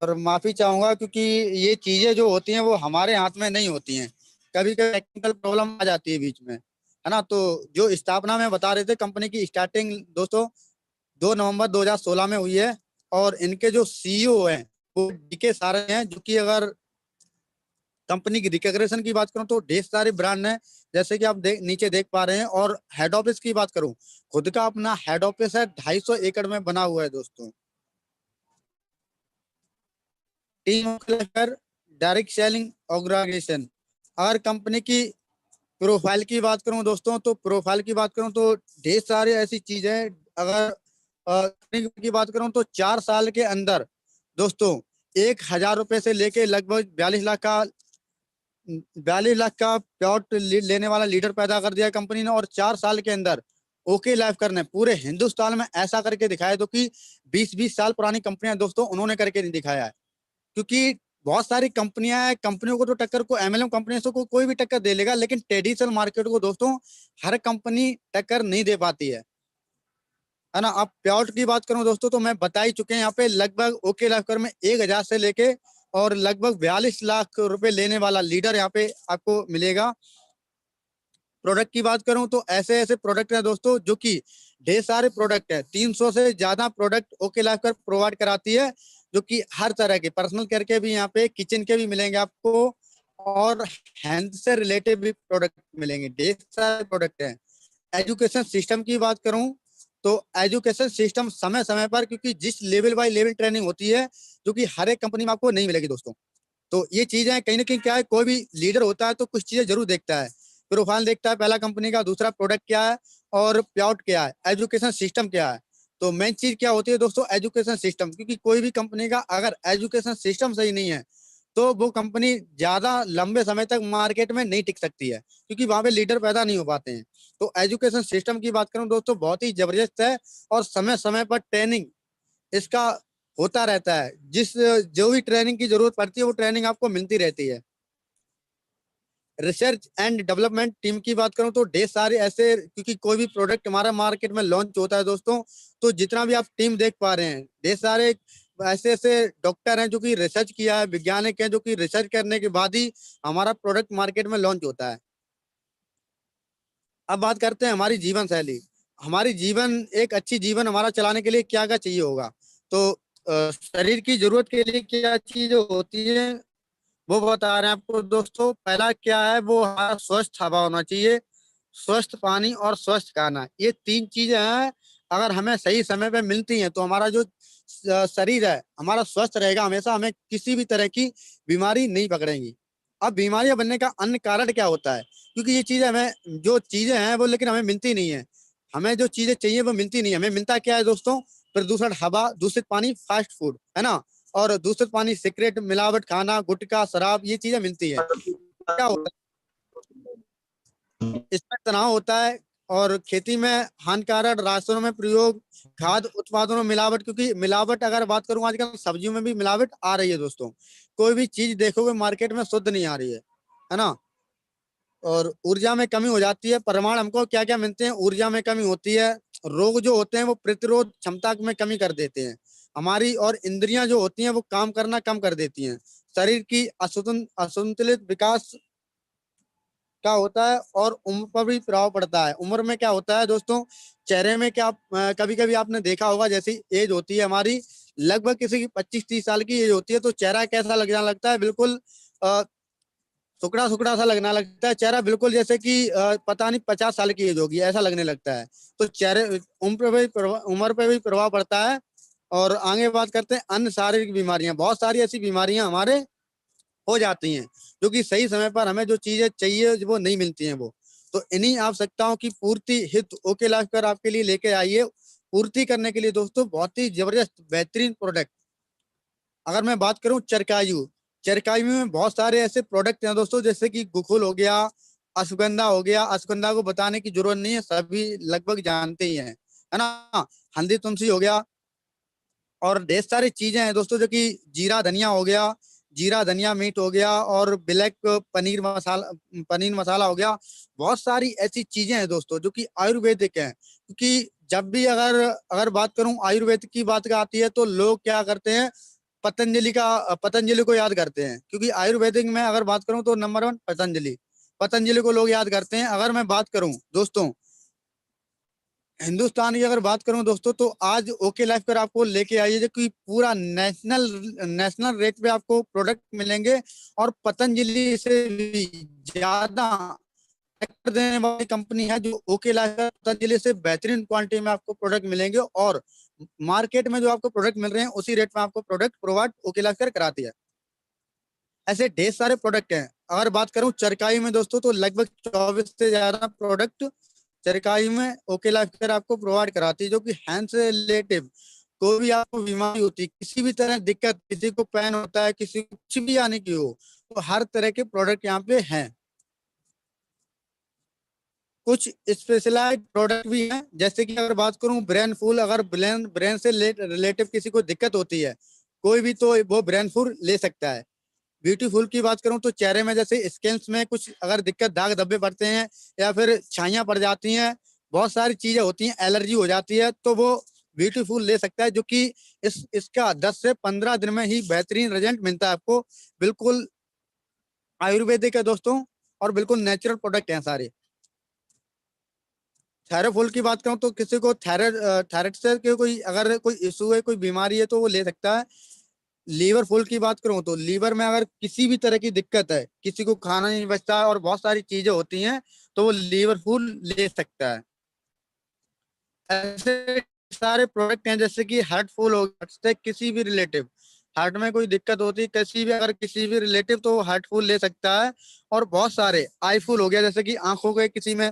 और माफी चाहूंगा, क्योंकि ये चीजें जो होती हैं वो हमारे हाथ में नहीं होती हैं, कभी कभी टेक्निकल प्रॉब्लम आ जाती है बीच में, है ना? तो जो स्थापना में बता रहे थे, कंपनी की स्टार्टिंग दोस्तों 2 नवंबर 2016 में हुई है, और इनके जो सीईओ हैं वो डीके सारे हैं, जो कि अगर कंपनी की रिकग्निशन की बात करूं तो ढेर सारे ब्रांड हैं, जैसे कि आप नीचे देख पा रहे हैं। और हेड ऑफिस की बात करूं, खुद का अपना हेड ऑफिस है, 250 एकड़ में बना हुआ है दोस्तों। Team direct selling organisation. अगर कंपनी की प्रोफाइल की बात करूं दोस्तों, तो प्रोफाइल की बात करूं तो ढेर सारी ऐसी चीजें हैं। अगर कंपनी की बात करूं तो 4 साल के अंदर दोस्तों 1,000 रुपए से लेके लगभग 42 लाख का प्लॉट लेने वाला लीडर पैदा कर दिया कंपनी ने, और 4 साल के अंदर ओके लाइफ करने पूरे हिंदुस्तान में ऐसा करके दिखाया जो कि 20-20 साल पुरानी कंपनियां दोस्तों उन्होंने करके नहीं दिखाया है। क्योंकि बहुत सारी कंपनियां हैं, कंपनियों को तो टक्कर को एमएलएम कंपनी से कोई भी टक्कर दे लेगा, लेकिन ट्रेडिशनल मार्केट को दोस्तों हर कंपनी टक्कर नहीं दे पाती है ना। अब प्योट की बात करूं दोस्तों तो मैं बता ही चुके हैं यहाँ पे लगभग ओके लाइफकर में 1000 से लेके और लगभग 42 लाख रुपए लेने वाला लीडर यहाँ पे आपको मिलेगा। प्रोडक्ट की बात करूं तो ऐसे ऐसे प्रोडक्ट हैं दोस्तों जो कि ढेर सारे प्रोडक्ट है, 300 से ज्यादा प्रोडक्ट ओके लाइफकर प्रोवाइड कराती है, जो कि हर तरह के पर्सनल केयर के भी यहाँ पे, किचन के भी मिलेंगे आपको और हेल्थ से रिलेटेड भी प्रोडक्ट मिलेंगे, ढेर सारे प्रोडक्ट हैं। एजुकेशन सिस्टम की बात करूं तो एजुकेशन सिस्टम समय समय पर, क्योंकि जिस लेवल बाय लेवल ट्रेनिंग होती है जो कि हर एक कंपनी में आपको नहीं मिलेगी दोस्तों। तो ये चीजें कहीं ना कहीं क्या है, कोई भी लीडर होता है तो कुछ चीजें जरूर देखता है, प्रोफाइल देखता है पहला कंपनी का, दूसरा प्रोडक्ट क्या है और प्याउट क्या है, एजुकेशन सिस्टम क्या है। तो मेन चीज क्या होती है दोस्तों, एजुकेशन सिस्टम, क्योंकि कोई भी कंपनी का अगर एजुकेशन सिस्टम सही नहीं है तो वो कंपनी ज्यादा लंबे समय तक मार्केट में नहीं टिक सकती है, क्योंकि वहां पे लीडर पैदा नहीं हो पाते हैं। तो एजुकेशन सिस्टम की बात करूं दोस्तों बहुत ही जबरदस्त है और समय समय पर ट्रेनिंग इसका होता रहता है, जिस जो भी ट्रेनिंग की जरूरत पड़ती है वो ट्रेनिंग आपको मिलती रहती है। रिसर्च एंड डेवलपमेंट टीम की बात करूं तो ढेर सारे ऐसे, क्योंकि कोई भी प्रोडक्ट हमारा मार्केट में लॉन्च होता है दोस्तों, तो जितना भी आप टीम देख पा रहे हैं, ढेर सारे ऐसे ऐसे डॉक्टर हैं जो कि रिसर्च किया है, वैज्ञानिक हैं जो कि रिसर्च करने के बाद ही हमारा प्रोडक्ट मार्केट में लॉन्च होता है। अब बात करते हैं हमारी जीवन शैली। हमारी जीवन एक अच्छी जीवन हमारा चलाने के लिए क्या क्या चाहिए होगा, तो शरीर की जरूरत के लिए क्या चीज होती है वो बता रहे हैं आपको दोस्तों। पहला क्या है, वो हमारा स्वस्थ हवा होना चाहिए, स्वस्थ पानी और स्वस्थ खाना, ये तीन चीजें हैं। अगर हमें सही समय पे मिलती हैं तो हमारा जो शरीर है हमारा स्वस्थ रहेगा, हमेशा हमें किसी भी तरह की बीमारी नहीं पकड़ेंगी। अब बीमारियां बनने का अन्य कारण क्या होता है, क्योंकि ये चीजें हमें, जो चीजें हैं वो लेकिन हमें मिलती नहीं है, हमें जो चीजें चाहिए वो मिलती नहीं है। हमें मिलता क्या है दोस्तों, प्रदूषण हवा, दूषित पानी, फास्ट फूड, है ना, और दूषित पानी, सिगरेट, मिलावट खाना, गुटखा, शराब, ये चीजें मिलती है। क्या होता है, इसमें तनाव होता है और खेती में हानिकारक रासायनों में प्रयोग, खाद्य उत्पादनों में मिलावट, क्योंकि मिलावट अगर बात करूं आजकल सब्जियों में भी मिलावट आ रही है दोस्तों। कोई भी चीज देखोगे मार्केट में शुद्ध नहीं आ रही है ना। और ऊर्जा में कमी हो जाती है, परिमाण हमको क्या क्या मिलते हैं, ऊर्जा में कमी होती है, रोग जो होते हैं वो प्रतिरोध क्षमता में कमी कर देते हैं हमारी, और इंद्रियां जो होती हैं वो काम करना कम कर देती हैं। शरीर की असंतुलित विकास क्या होता है और उम्र पर भी प्रभाव पड़ता है। उम्र में क्या होता है दोस्तों, चेहरे में क्या, कभी कभी आपने देखा होगा, जैसी एज होती है हमारी, लगभग किसी की 25-30 साल की एज होती है तो चेहरा कैसा लगने लगता है, बिल्कुल सुकड़ा सुकड़ा सा लगना लगता है चेहरा, बिल्कुल जैसे कि पता नहीं 50 साल की एज होगी ऐसा लगने लगता है। तो चेहरे उम्र पे भी प्रभाव पड़ता है। और आगे बात करते हैं अन्य शारीरिक बीमारियां, बहुत सारी ऐसी बीमारियां हमारे हो जाती हैं जो कि सही समय पर हमें जो चीजें चाहिए वो नहीं मिलती हैं वो। तो इन्हीं आवश्यकताओं की पूर्ति हित ओके लाइफ कर आपके लिए लेके आइए, पूर्ति करने के लिए दोस्तों बहुत ही जबरदस्त बेहतरीन प्रोडक्ट। अगर मैं बात करूं चरकायु, चरकायु में बहुत सारे ऐसे प्रोडक्ट हैं दोस्तों, जैसे कि गुकुल हो गया, अश्वगंधा हो गया, अश्वगंधा को बताने की जरूरत नहीं है, सभी लगभग जानते ही हैं, है ना। हल्दी तुलसी हो गया और ढेर सारी चीजें हैं दोस्तों, जो कि जीरा धनिया हो गया, जीरा धनिया मीट हो गया और ब्लैक पनीर मसाला हो गया। बहुत सारी ऐसी चीजें हैं दोस्तों जो कि आयुर्वेदिक हैं, क्योंकि जब भी अगर अगर बात करूं आयुर्वेद की बात का आती है तो लोग क्या करते हैं, पतंजलि को याद करते हैं, क्योंकि आयुर्वेदिक में अगर बात करूं तो नंबर 1 पतंजलि, पतंजलि को लोग याद करते हैं। अगर मैं बात करूं दोस्तों हिंदुस्तान की अगर बात करूं दोस्तों तो आज ओके लाइफ पर आपको लेके आइए जो कि पूरा नेशनल नेशनल रेट पे आपको प्रोडक्ट मिलेंगे, और पतंजलि से भी ज्यादा टक्कर देने वाली कंपनी है जो ओके लाइफ है। पतंजलि से बेहतरीन क्वांटिटी में आपको प्रोडक्ट मिलेंगे, और मार्केट में जो आपको प्रोडक्ट मिल रहे हैं उसी रेट में आपको प्रोडक्ट प्रोवाइड ओके लाइफ कर कराती है। ऐसे ढेर सारे प्रोडक्ट हैं। अगर बात करूं चरकाई में दोस्तों तो लगभग 24 से ज्यादा प्रोडक्ट चरकाई में ओके लाइफ केयर आपको प्रोवाइड कराती है, जो कि हैंड से रिलेटिव कोई भी आपको बीमारी होती है, किसी भी तरह दिक्कत, किसी को पेन होता है, किसी को कुछ भी आने की हो, तो हर तरह के प्रोडक्ट यहाँ पे हैं। कुछ स्पेशलाइज्ड प्रोडक्ट भी हैं, जैसे कि अगर बात करूं ब्रेन फूल, अगर ब्रेन से रिलेटिव किसी को दिक्कत होती है कोई भी, तो वो ब्रेन फूल ले सकता है। ब्यूटीफुल की बात करूं तो चेहरे में जैसे स्किन्स में कुछ अगर दिक्कत, दाग धब्बे पड़ते हैं या फिर छाइयां पड़ जाती हैं, बहुत सारी चीजें होती हैं, एलर्जी हो जाती है, तो वो ब्यूटीफुल ले सकता है, जो कि इसका 10 से 15 दिन में ही बेहतरीन रिजल्ट मिलता है आपको। बिल्कुल आयुर्वेदिक है दोस्तों, और बिल्कुल नेचुरल प्रोडक्ट हैं सारे। थायरोफॉल की बात करूं तो किसी को थायराइड से कोई अगर कोई इशू है, कोई बीमारी है, तो वो ले सकता है। लीवर फूल की बात करूं तो लीवर में अगर किसी भी तरह की दिक्कत है, किसी को खाना नहीं बचता है और बहुत सारी चीजें होती हैं, तो वो लीवर फूल ले सकता है। ऐसे सारे प्रोडक्ट हैं, जैसे कि हार्ट फूल हो गया, से किसी भी रिलेटिव हार्ट में कोई दिक्कत होती है किसी भी, अगर किसी भी रिलेटिव, तो वो हार्ट फूल ले सकता है। और बहुत सारे आई फूल हो गया, जैसे कि आंखों के किसी में,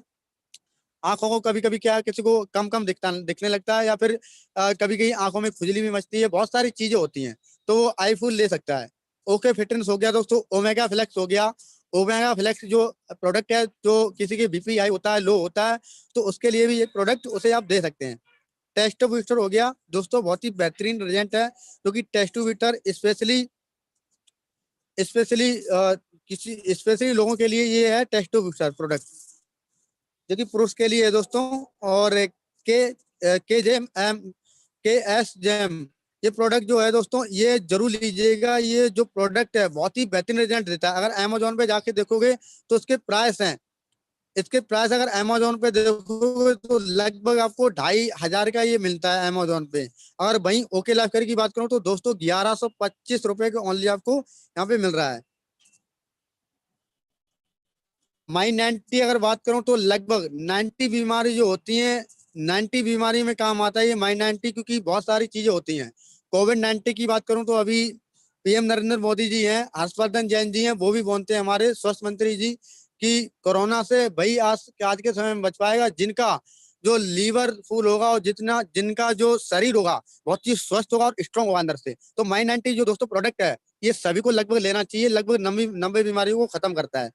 आंखों को कभी कभी क्या किसी को कम कम दिखने लगता है, या फिर कभी कभी आंखों में खुजली भी मचती है, बहुत सारी चीजें होती हैं, तो वो आई फूल ले सकता है। ओके फिटनेस हो गया दोस्तों, ओमेगा फ्लेक्स हो गया। ओमेगा फ्लेक्स जो प्रोडक्ट है, जो किसी के बीपी हाई होता है, लो होता है, तो उसके लिए भी ये प्रोडक्ट उसे आप दे सकते हैं। टेस्टो बूस्टर हो गया दोस्तों, बहुत ही बेहतरीन रिजल्ट है, क्योंकि टेस्टो बूस्टर स्पेशली स्पेशली किसी स्पेशली लोगों के लिए ये है टेस्टो बूस्टर प्रोडक्ट, जो कि पुरुष के लिए है दोस्तों। और के जेम एम के एस जेम, ये प्रोडक्ट जो है दोस्तों, ये जरूर लीजिएगा। ये जो प्रोडक्ट है बहुत ही बेहतरीन रिजल्ट देता है। अगर अमेजोन पे जाके देखोगे तो उसके प्राइस हैं, इसके प्राइस अगर अमेजोन पे देखोगे तो लगभग आपको 2,500 का ये मिलता है अमेजोन पे। अगर वहीं ओके लाइफ केयर की बात करूं तो दोस्तों 1125 रुपए के ओनली आपको यहाँ पे मिल रहा है। माई 90 अगर बात करूं तो लगभग 90 बीमारी जो होती है, 90 बीमारी में काम आता है ये माई 90, क्योंकि बहुत सारी चीजें होती हैं। कोविड-19 की बात करूं तो अभी पीएम नरेंद्र मोदी जी हैं, हर्षवर्धन जैन जी हैं, वो भी बोलते हैं हमारे स्वास्थ्य मंत्री जी कि कोरोना से भाई आज के समय में बच पाएगा जिनका जो लीवर फूल होगा, और जितना जिनका जो शरीर होगा बहुत ही स्वस्थ होगा और स्ट्रांग होगा अंदर से। तो माई 90 जो दोस्तों प्रोडक्ट है, ये सभी को लगभग लेना चाहिए, लगभग 90 बीमारियों को खत्म करता है।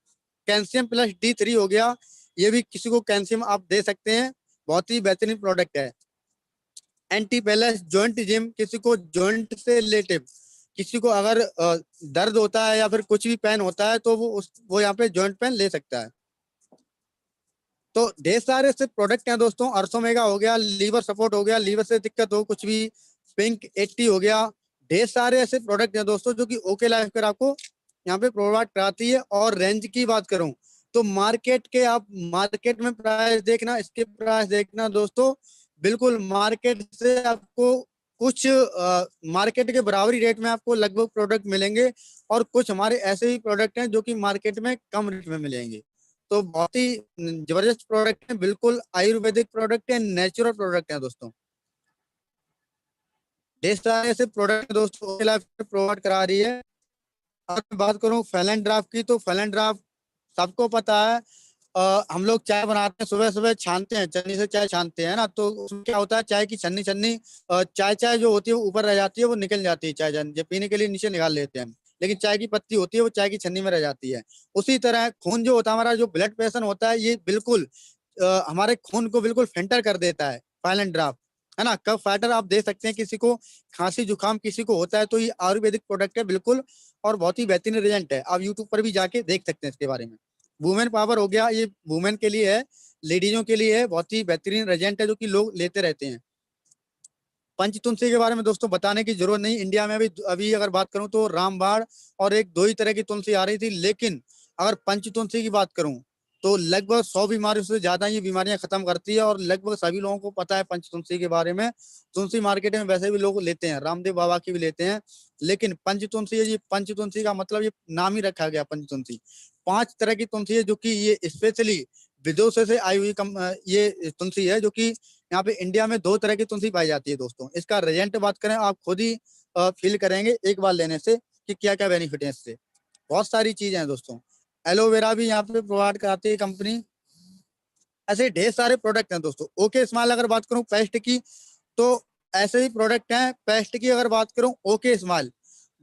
कैल्शियम प्लस D3 हो गया, ये भी किसी को कैल्शियम आप दे सकते हैं, बहुत ही बेहतरीन प्रोडक्ट है। एंटी पैलेस जॉइंट जिम, किसी को जॉइंट से रिलेटिव किसी को अगर दर्द होता है या फिर कुछ भी पेन होता है, तो वो यहाँ पे जॉइंट पेन ले सकता है। तो ढेर सारे से प्रोडक्ट हैं दोस्तों। अर्थोमेगा हो गया, लीवर सपोर्ट हो गया, लीवर से दिक्कत हो कुछ भी, पिंक 80 हो गया, ढेर सारे ऐसे प्रोडक्ट हैं दोस्तों, जो कि ओके लाइफ कर आपको यहाँ पे प्रोवाइड कराती है। और रेंज की बात करूं तो मार्केट में प्राइस देखना, इसके प्राइस देखना दोस्तों, बिल्कुल मार्केट से आपको कुछ मार्केट के बराबरी रेट में आपको लगभग प्रोडक्ट मिलेंगे, और कुछ हमारे ऐसे ही प्रोडक्ट हैं जो कि मार्केट में कम रेट में मिलेंगे। तो बहुत ही जबरदस्त प्रोडक्ट है, बिल्कुल आयुर्वेदिक प्रोडक्ट है, नेचुरल प्रोडक्ट है दोस्तों। ढेर सारे ऐसे प्रोडक्ट दोस्तों प्रोवाइड करा रही है। अगर मैं बात करूं फैलन ड्राफ्ट की, तो फैलन ड्राफ्ट सबको पता है। हम लोग चाय बनाते हैं, सुबह सुबह छानते हैं, छन्नी से चाय छानते हैं ना, तो उसमें क्या होता है, चाय की छन्नी छन्नी चाय चाय जो होती है वो ऊपर रह जाती है, वो निकल जाती है चाय जब पीने के लिए नीचे निकाल लेते हैं हम। लेकिन चाय की पत्ती होती है वो चाय की छन्नी में रह जाती है। उसी तरह खून जो होता है हमारा, जो ब्लड प्रेशर होता है, ये बिल्कुल हमारे खून को बिल्कुल फिल्टर कर देता है फाइलेंट ड्राफ्ट, है ना। कफ फाइटर आप दे सकते हैं किसी को, खांसी जुकाम किसी को होता है, तो ये आयुर्वेदिक प्रोडक्ट है बिल्कुल, और बहुत ही बेहतरीन रिजल्ट है। आप यूट्यूब पर भी जाके देख सकते हैं इसके बारे में। वुमेन पावर हो गया, ये वुमेन के लिए है, लेडीजों के लिए है, बहुत ही बेहतरीन रिजल्ट है, जो कि लोग लेते रहते हैं। पंचतुलसी के बारे में दोस्तों बताने की जरूरत नहीं, इंडिया में अभी अभी अगर बात करूं तो रामबाण और एक दो ही तरह की तुलसी आ रही थी, लेकिन अगर पंचतुलसी की बात करूं तो लगभग 100 बीमारियों से ज्यादा ये बीमारियां खत्म करती है, और लगभग सभी लोगों को पता है पंचतुलसी के बारे में। तुलसी मार्केट में वैसे भी लोग लेते हैं, रामदेव बाबा की भी लेते हैं, लेकिन पंचतुलसी है, ये पंचतुलसी का मतलब ये नाम ही रखा गया पंचतुलसी। 5 तरह की तुलसी है, जो कि ये स्पेशली विदेशों से आई हुई ये तुलसी है, जो कि यहाँ पे इंडिया में 2 तरह की तुलसी पाई जाती है दोस्तों। इसका रिजल्ट बात करें, आप खुद ही फील करेंगे एक बार लेने से कि क्या क्या बेनिफिट है इससे। बहुत सारी चीजें हैं दोस्तों। एलोवेरा भी यहाँ पे प्रोवाइड कराती है कंपनी। ऐसे ढेर सारे प्रोडक्ट हैं दोस्तों। ओके स्माइल अगर बात करूं पेस्ट की, तो ऐसे ही प्रोडक्ट हैं। पेस्ट की अगर बात करूं, ओके स्माइल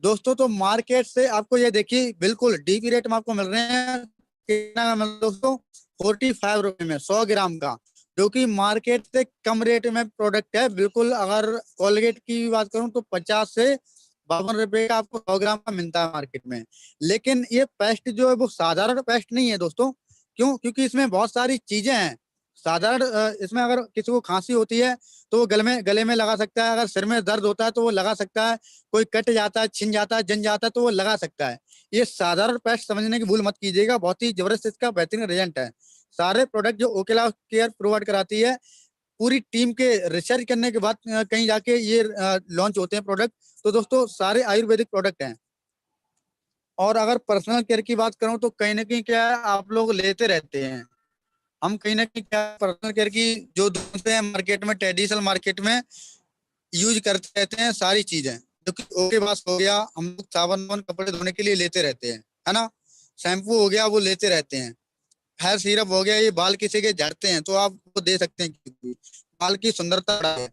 दोस्तों, तो मार्केट से आपको ये देखिए बिल्कुल डीपी रेट में आपको मिल रहे हैं कितना मतलब दोस्तों 45 रुपए में 100 ग्राम का, जो कि मार्केट से कम रेट में प्रोडक्ट है बिल्कुल। अगर कोलगेट की भी बात करूं तो 50 से 52 रुपए का आपको 100 ग्राम का मिलता है मार्केट में। लेकिन ये पेस्ट जो है वो साधारण पेस्ट नहीं है दोस्तों। क्यों? क्योंकि इसमें बहुत सारी चीजें हैं। साधारण इसमें अगर किसी को खांसी होती है तो वो गले में लगा सकता है, अगर सिर में दर्द होता है तो वो लगा सकता है, कोई कट जाता है, छिन जाता है, जन जाता है तो वो लगा सकता है। ये साधारण पेस्ट समझने की भूल मत कीजिएगा, बहुत ही जबरदस्त इसका बेहतरीन रिजल्ट है। सारे प्रोडक्ट जो ओकेला केयर प्रोवाइड कराती है, पूरी टीम के रिसर्च करने के बाद कहीं जाके ये लॉन्च होते हैं प्रोडक्ट। तो दोस्तों सारे आयुर्वेदिक प्रोडक्ट हैं। और अगर पर्सनल केयर की बात करूं तो कहीं ना कहीं क्या है, आप लोग लेते रहते हैं। हम कहीं ना कहीं क्या पर्सनल केयर की जो दूसरे हैं मार्केट में, ट्रेडिशनल मार्केट में यूज करते रहते हैं सारी चीजें। जो कि ओके पास हो गया, हम लोग साबुन वाबुन कपड़े धोने के लिए लेते रहते हैं, है ना। शैम्पू हो गया वो लेते रहते हैं। हेयर सीरप हो गया, ये बाल किसी के झड़ते हैं तो आप वो दे सकते हैं, क्योंकि बाल की सुंदरता बढ़ाए।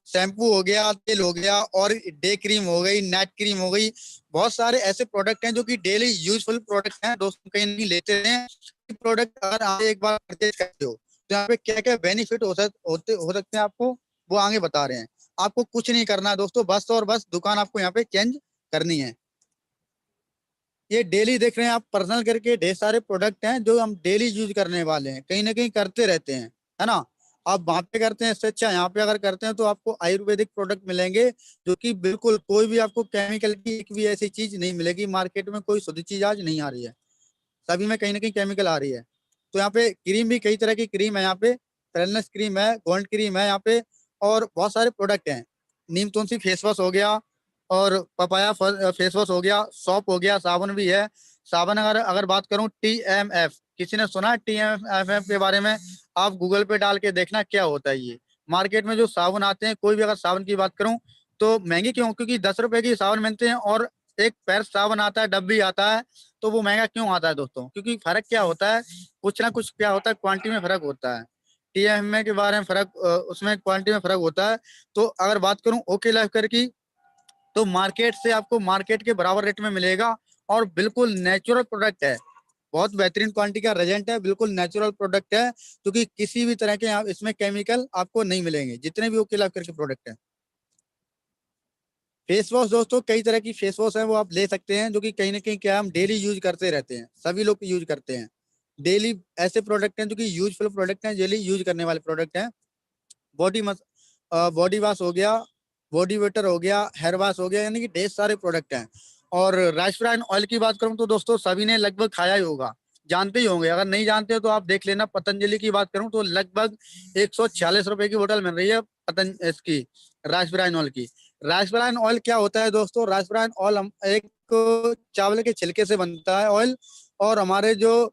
शैम्पू हो गया, तेल हो गया, और डे क्रीम हो गई, नाइट क्रीम हो गई। बहुत सारे ऐसे प्रोडक्ट हैं जो कि डेली यूजफुल प्रोडक्ट हैं दोस्तों, कहीं नहीं लेते हैं। प्रोडक्ट अगर आप एक बार परचेज करते हो तो यहाँ पे क्या क्या बेनिफिट हो सकते हैं आपको, वो आगे बता रहे हैं। आपको कुछ नहीं करना है दोस्तों, बस और बस दुकान आपको यहाँ पे चेंज करनी है। ये डेली देख रहे हैं आप, पर्सनल करके ढेर सारे प्रोडक्ट हैं जो हम डेली यूज करने वाले हैं, कहीं ना कहीं करते रहते हैं, है ना। आप वहां पे करते हैं इससे अच्छा यहाँ पे अगर करते हैं तो आपको आयुर्वेदिक प्रोडक्ट मिलेंगे, जो कि बिल्कुल कोई भी आपको केमिकल की एक भी ऐसी चीज नहीं मिलेगी। मार्केट में कोई शुद्ध चीज आज नहीं आ रही है, सभी में कहीं ना कहीं केमिकल आ रही है। तो यहाँ पे क्रीम भी कई तरह की क्रीम है, यहाँ पे वेलनेस क्रीम है, गोल्ड क्रीम है यहाँ पे, और बहुत सारे प्रोडक्ट हैं। नीम तुलसी फेस वॉश हो गया, और पपाया फेस वॉश हो गया, सॉप हो गया, साबुन भी है। साबुन अगर अगर बात करूं, TMF, किसी ने सुना है TMF के बारे में? आप गूगल पे डाल के देखना क्या होता है ये। मार्केट में जो साबुन आते हैं, कोई भी अगर साबुन की बात करूं तो महंगे क्यों? क्योंकि 10 रुपए की साबुन मिलते हैं, और एक पैर साबुन आता है, डब्बी आता है। तो वो महंगा क्यों आता है दोस्तों? क्योंकि फर्क क्या होता है, कुछ ना कुछ क्या होता है, क्वांटिटी में फर्क होता है। TMF के बारे में फर्क, उसमें क्वांटिटी में फर्क होता है। तो अगर बात करूं ओके लाइफ केयर की, तो मार्केट से आपको मार्केट के बराबर रेट में मिलेगा, और बिल्कुल नेचुरल प्रोडक्ट है। बहुत बेहतरीन क्वालिटी का रेजेंट है, बिल्कुल नेचुरल प्रोडक्ट है, क्योंकि किसी भी तरह के इसमें केमिकल आपको नहीं मिलेंगे, जितने भी ओके लाइफ केयर के प्रोडक्ट हैं। फेस वॉश दोस्तों कई तरह की फेस वॉश है, वो आप ले सकते हैं, जो कि कहीं ना कहीं क्या हम डेली यूज करते रहते हैं, सभी लोग यूज करते हैं डेली। ऐसे प्रोडक्ट हैं जो कि यूजफुल प्रोडक्ट हैं, डेली यूज करने वाले प्रोडक्ट हैं। बॉडी मस बॉडी वॉश हो गया, बॉडी वाटर हो गया, हेयर वॉश हो गया, यानी कि ढेर सारे प्रोडक्ट हैं। और राइस ब्रान ऑयल की बात करूं तो दोस्तों सभी ने लगभग खाया ही होगा, जानते ही होंगे। अगर नहीं जानते हो तो आप देख लेना। पतंजलि की बात करूं तो लगभग 146 रुपए की बोतल मिल रही है इसकी राइस ब्रान ऑयल की। राइस ब्रान ऑयल क्या होता है दोस्तों? राइस ब्रान ऑयल एक चावल के छिलके से बनता है ऑयल। और हमारे जो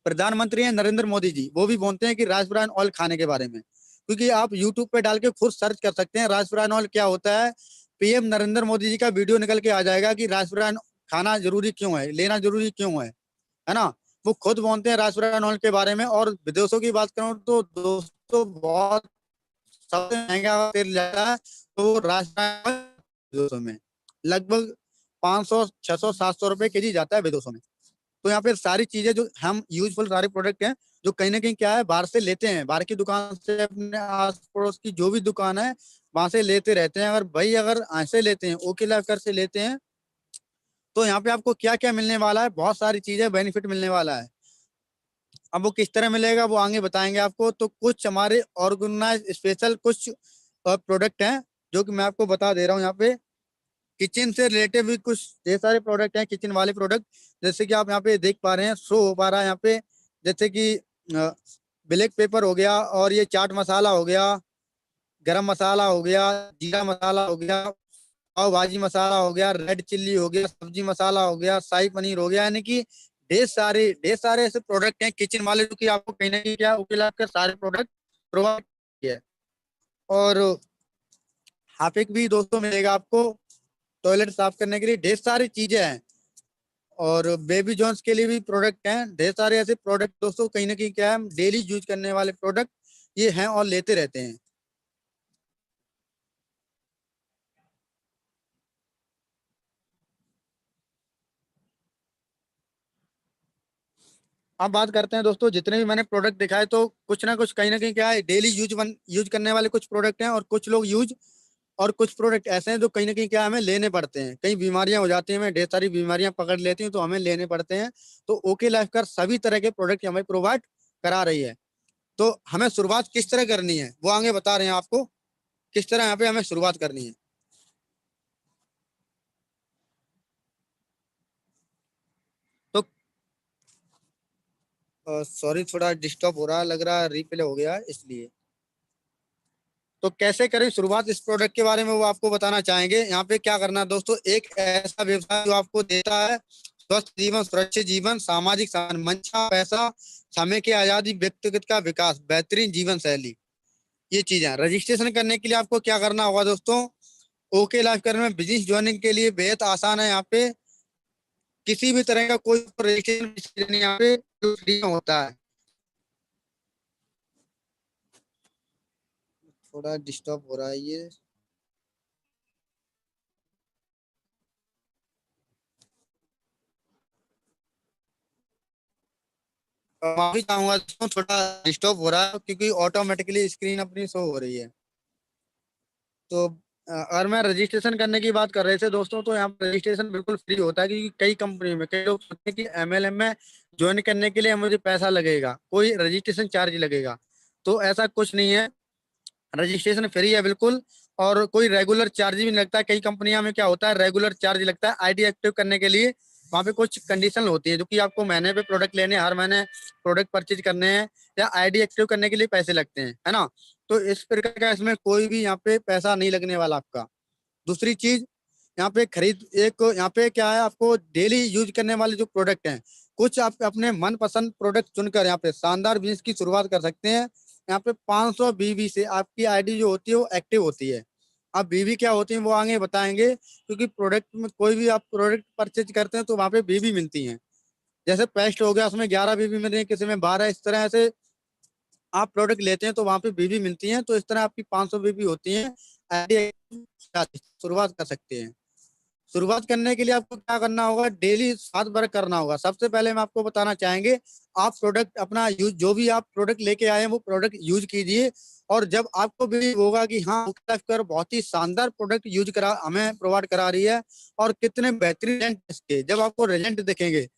प्रधानमंत्री हैं नरेंद्र मोदी जी, वो भी बोलते हैं कि राइस ब्रान ऑयल खाने के बारे में। क्योंकि आप यूट्यूब पे डाल के खुद सर्च कर सकते हैं राइस ब्रान ऑयल क्या होता है। PM नरेंद्र मोदी जी का वीडियो निकल के आ जाएगा कि राइस ब्रान खाना जरूरी क्यों है, लेना जरूरी क्यों है ना। वो खुद बोलते हैं राइस ब्रान ऑयल के बारे में। और विदेशों की बात करूं तो दोस्तों बहुत सबसे महंगा तेल जाता है तो वो राइस ब्रान ऑयल विदेशों में लगभग 500 600 700 रुपए केजी जाता है विदेशों में। तो यहाँ पे सारी चीजें जो हम यूजफुल सारे प्रोडक्ट हैं, जो कहीं ना कहीं क्या है बाहर से लेते हैं, बाहर की दुकान से, अपने आस पड़ोस की जो भी दुकान है वहां से लेते रहते हैं। अगर भाई अगर ऐसे लेते हैं, ओके लाइफ से लेते हैं, तो यहाँ पे आपको क्या क्या मिलने वाला है, बहुत सारी चीजें बेनिफिट मिलने वाला है। अब वो किस तरह मिलेगा वो आगे बताएंगे आपको। तो कुछ हमारे ऑर्गेनाइज स्पेशल कुछ प्रोडक्ट हैं, जो कि मैं आपको बता दे रहा हूँ यहाँ पे। किचन से रिलेटेड भी कुछ ढेर सारे प्रोडक्ट हैं, किचन वाले प्रोडक्ट। जैसे कि आप यहाँ पे देख पा रहे हैं, शो हो पा रहा है यहाँ पे। जैसे कि ब्लैक पेपर हो गया, और ये चाट मसाला हो गया, गरम मसाला हो गया, जीरा मसाला हो गया, पाव भाजी मसाला हो गया, रेड चिल्ली हो गया, सब्जी मसाला हो गया, शाही पनीर हो गया। यानी कि ढेर सारे ऐसे प्रोडक्ट हैं किचन वाले, जो कि आपको कहीं ना कहीं क्या उकेला कर सारे प्रोडक्ट प्रोवाइड किया है। और हार्पिक भी दोस्तों मिलेगा आपको, टॉयलेट साफ करने के लिए ढेर सारी चीजें हैं। और बेबी जॉन्स के लिए भी प्रोडक्ट हैं, ढेर सारे ऐसे प्रोडक्ट दोस्तों, कहीं ना कहीं क्या है हम डेली यूज करने वाले प्रोडक्ट ये हैं और लेते रहते हैं। अब बात करते हैं दोस्तों, जितने भी मैंने प्रोडक्ट दिखाए तो कुछ ना कुछ कहीं ना कहीं क्या है, डेली यूज करने वाले कुछ प्रोडक्ट हैं, और कुछ लोग यूज, और कुछ प्रोडक्ट ऐसे हैं जो कहीं ना कहीं क्या हमें लेने पड़ते हैं, कई बीमारियां हो जाती हैं, हमें ढेर सारी बीमारियां पकड़ लेती हैं तो हमें लेने पड़ते हैं। तो ओके लाइफ का सभी तरह के प्रोडक्ट हमें प्रोवाइड करा रही है। तो हमें शुरुआत किस तरह करनी है वो आगे बता रहे हैं आपको, किस तरह यहाँ पे हमें शुरुआत करनी है। तो सॉरी, थोड़ा डिस्टर्ब हो रहा है, लग रहा है रिप्ले हो गया है इसलिए। तो कैसे करें शुरुआत इस प्रोडक्ट के बारे में वो आपको बताना चाहेंगे। यहाँ पे क्या करना है दोस्तों, एक ऐसा व्यवसाय जो आपको देता है स्वस्थ जीवन, सुरक्षित जीवन, सामाजिक सम्मान, मंशा, पैसा, समय की आजादी, व्यक्तिगत का विकास, बेहतरीन जीवन शैली, ये चीजें। रजिस्ट्रेशन करने के लिए आपको क्या करना होगा दोस्तों, ओके लाइफ करने में बिजनेस ज्वाइनिंग के लिए बेहद आसान है। यहाँ पे किसी भी तरह का कोई रजिस्ट्रेशन यहाँ पे फ्री में होता है। थोड़ा डिस्टर्ब हो रहा है ये। माफी चाहूंगा दोस्तों, थोड़ा डिस्टर्ब हो रहा है क्योंकि ऑटोमेटिकली स्क्रीन अपनी शो हो रही है। तो अगर मैं रजिस्ट्रेशन करने की बात कर रहे थे दोस्तों, तो यहाँ पर रजिस्ट्रेशन बिल्कुल फ्री होता है, क्योंकि कई कंपनी में कई लोग सोचते हैं कि एमएलएम में ज्वाइन करने के लिए मुझे पैसा लगेगा, कोई रजिस्ट्रेशन चार्ज लगेगा। तो ऐसा कुछ नहीं है, रजिस्ट्रेशन फ्री है बिल्कुल, और कोई रेगुलर चार्ज भी नहीं लगता है। कई कंपनियों में क्या होता है, रेगुलर चार्ज लगता है आईडी एक्टिव करने के लिए। वहाँ पे कुछ कंडीशन होती है जो कि आपको महीने पे प्रोडक्ट लेने, हर महीने प्रोडक्ट परचेज करने हैं, या आईडी एक्टिव करने के लिए पैसे लगते हैं, है ना। तो इस प्रकार का इसमें कोई भी यहाँ पे पैसा नहीं लगने वाला आपका। दूसरी चीज, यहाँ पे खरीद, एक यहाँ पे क्या है, आपको डेली यूज करने वाले जो प्रोडक्ट हैं, कुछ आप अपने मनपसंद प्रोडक्ट चुनकर यहाँ पे शानदार बिजनेस की शुरुआत कर सकते हैं। यहाँ पे 500 बीवी से आपकी आईडी जो होती है वो एक्टिव होती है। अब बीवी क्या होती है वो आगे बताएंगे, क्योंकि प्रोडक्ट में कोई भी आप प्रोडक्ट परचेज करते हैं तो वहाँ पे बीवी मिलती है। जैसे पेस्ट हो गया, उसमें 11 बीवी मिल रही है, किसी में 12, इस तरह से आप प्रोडक्ट लेते हैं तो वहाँ पे बीवी मिलती है। तो इस तरह आपकी 500 बीवी होती है, आईडी शुरुआत कर सकते हैं। शुरुआत करने के लिए आपको क्या करना होगा, डेली 7 बार करना होगा। सबसे पहले हम आपको बताना चाहेंगे, आप प्रोडक्ट अपना यूज, जो भी आप प्रोडक्ट लेके आए हैं वो प्रोडक्ट यूज कीजिए। और जब आपको भी होगा कि हाँ कर बहुत ही शानदार प्रोडक्ट यूज करा, हमें प्रोवाइड करा रही है, और कितने बेहतरीन रिजल्ट इसके, जब आपको रिजल्ट दिखेंगे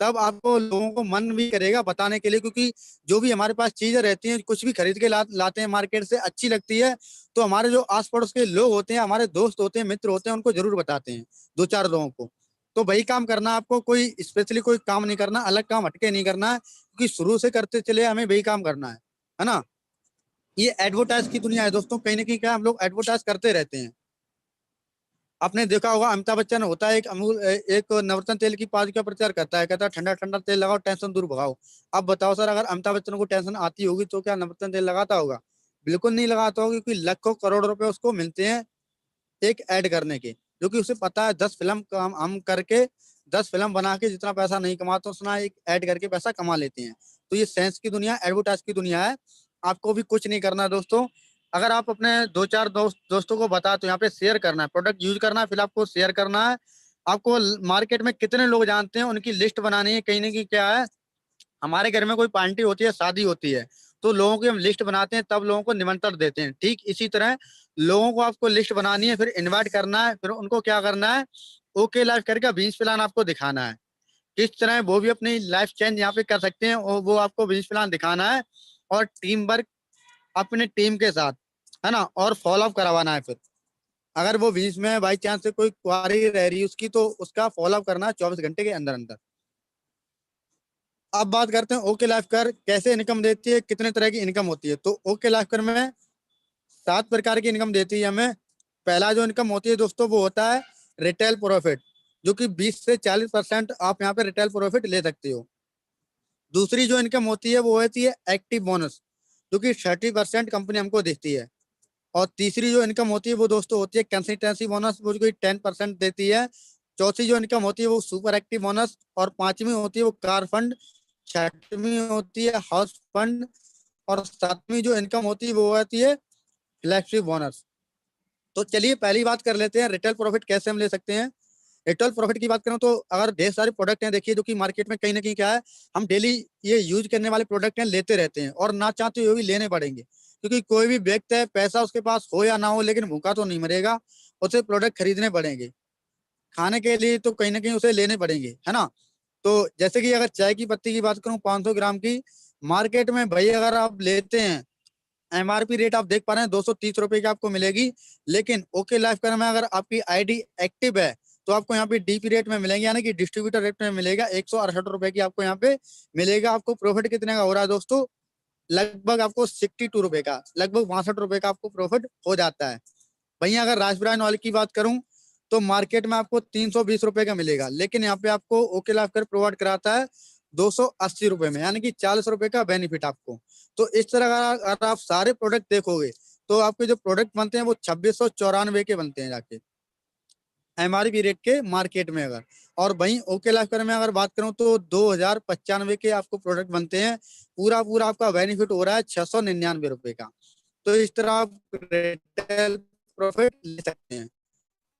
तब आपको लोगों को मन भी करेगा बताने के लिए। क्योंकि जो भी हमारे पास चीजें रहती हैं, कुछ भी खरीद के लाते हैं मार्केट से, अच्छी लगती है तो हमारे जो आस पड़ोस के लोग होते हैं, हमारे दोस्त होते हैं, मित्र होते हैं, उनको जरूर बताते हैं, 2-4 लोगों को। तो वही काम करना है आपको, कोई स्पेशली कोई काम नहीं करना, अलग काम हटके नहीं करना है, क्योंकि शुरू से करते चले हमें वही काम करना है ना। ये एडवर्टाइज की दुनिया है दोस्तों, कहीं ना कहीं क्या हम लोग एडवर्टाइज करते रहते हैं। आपने देखा होगा, अमिताभ बच्चन होता है, एक अमूल एक नवरत्न तेल की पाउच का प्रचार करता है, कहता है ठंडा ठंडा तेल लगाओ, टेंशन दूर भगाओ। अब बताओ सर, अगर अमिताभ बच्चन को टेंशन आती होगी तो क्या नवरत्न तेल लगाता होगा? बिल्कुल नहीं लगाता होगा, क्योंकि लाखों करोड़ रुपए उसको मिलते हैं एक ऐड करने के, जो कि उसे पता है 10 फिल्म काम हम करके, 10 फिल्म बना के जितना पैसा नहीं कमाते उतना एक ऐड करके पैसा कमा लेते हैं। तो ये सेंस की दुनिया, एडवर्टाइज की दुनिया है। आपको भी कुछ नहीं करना दोस्तों। अगर आप अपने 2-4 दोस्तों को बता, तो यहाँ पे शेयर करना है, प्रोडक्ट यूज करना है, फिर आपको शेयर करना है। आपको मार्केट में कितने लोग जानते हैं उनकी लिस्ट बनानी है। कहीं ना कहीं क्या है, हमारे घर में कोई पार्टी होती है, शादी होती है, तो लोगों की हम लिस्ट बनाते हैं, तब लोगों को निमंत्रण देते हैं। ठीक इसी तरह लोगों को आपको लिस्ट बनानी है, फिर इनवाइट करना है, फिर उनको क्या करना है, ओके लाइफ करके बिजनेस प्लान आपको दिखाना है। किस तरह वो भी अपनी लाइफ चेंज यहाँ पे कर सकते हैं, और वो आपको बिजनेस प्लान दिखाना है, और टीम वर्क अपने टीम के साथ, है ना, और फॉलो अप करवाना है। फिर अगर वो बिजनेस में बाई चांस से कोई क्वारी रह रही है उसकी, तो उसका फॉलो अप करना है 24 घंटे के अंदर अंदर। अब बात करते हैं ओके लाइफ कर कैसे इनकम देती है, कितने तरह की इनकम होती है। तो ओके लाइफ कर में 7 प्रकार की इनकम देती है हमें। पहला जो इनकम होती है दोस्तों, वो होता है रिटेल प्रॉफिट, जो कि 20 से 40% आप यहाँ पे रिटेल प्रॉफिट ले सकते हो। दूसरी जो इनकम होती है वो होती है एक्टिव बोनस, जो कि 30% कंपनी हमको देती है। और तीसरी जो इनकम होती है वो दोस्तों होती है कंसिस्टेंसी बोनस, वो कोई 10% देती है। चौथी जो इनकम होती है वो सुपर एक्टिव बोनस, और पांचवी होती है वो कार फंड, छठवीं होती है हाउस फंड, और सातवीं जो इनकम होती है वो होती है फ्लैक्सी बोनस। तो चलिए पहली बात कर लेते हैं, रिटेल प्रॉफिट कैसे हम ले सकते हैं। रिटेल प्रॉफिट की बात करूं तो अगर ढेर सारे प्रोडक्ट हैं देखिए जो कि मार्केट में कहीं ना कहीं क्या है, हम डेली ये यूज करने वाले प्रोडक्ट हैं लेते रहते हैं और ना चाहते हुए भी लेने पड़ेंगे, क्योंकि कोई भी व्यक्ति है पैसा उसके पास हो या ना हो लेकिन भूखा तो नहीं मरेगा, उसे प्रोडक्ट खरीदने पड़ेंगे खाने के लिए, तो कहीं ना कहीं उसे लेने पड़ेंगे, है ना। तो जैसे कि अगर चाय की पत्ती की बात करूं 500 ग्राम की मार्केट में भाई अगर आप लेते हैं, एमआरपी रेट आप देख पा रहे हैं 230 रुपए की आपको मिलेगी, लेकिन ओके लाइफ में अगर आपकी आईडी एक्टिव है तो आपको यहाँ पे डीपी रेट में मिलेंगे, यानी कि डिस्ट्रीब्यूटर रेट में मिलेगा 168 रुपए की आपको यहाँ पे मिलेगा। आपको प्रॉफिट कितने का हो रहा है दोस्तों, लगभग आपको 62 रुपए का, लगभग 62 रुपए का आपको प्रॉफिट हो जाता है। वहीं अगर राजब्राइन ऑयल की बात करूं तो मार्केट में आपको 320 रुपए का मिलेगा, लेकिन यहाँ पे आपको ओके लाइफ प्रोवाइड कराता है 280 रुपए में, यानी कि 40 रुपए का बेनिफिट आपको। तो इस तरह अगर आप सारे प्रोडक्ट देखोगे तो आपके जो प्रोडक्ट बनते हैं वो 2694 के बनते हैं जाके एमआरपी रेट के मार्केट में अगर। और वहीं ओके लाइफ में अगर बात करूं तो 2095 के आपको प्रोडक्ट बनते हैं, पूरा पूरा आपका बेनिफिट हो रहा है 699 रुपए का। तो इस तरह आप रिटेल प्रॉफिट ले सकते हैं।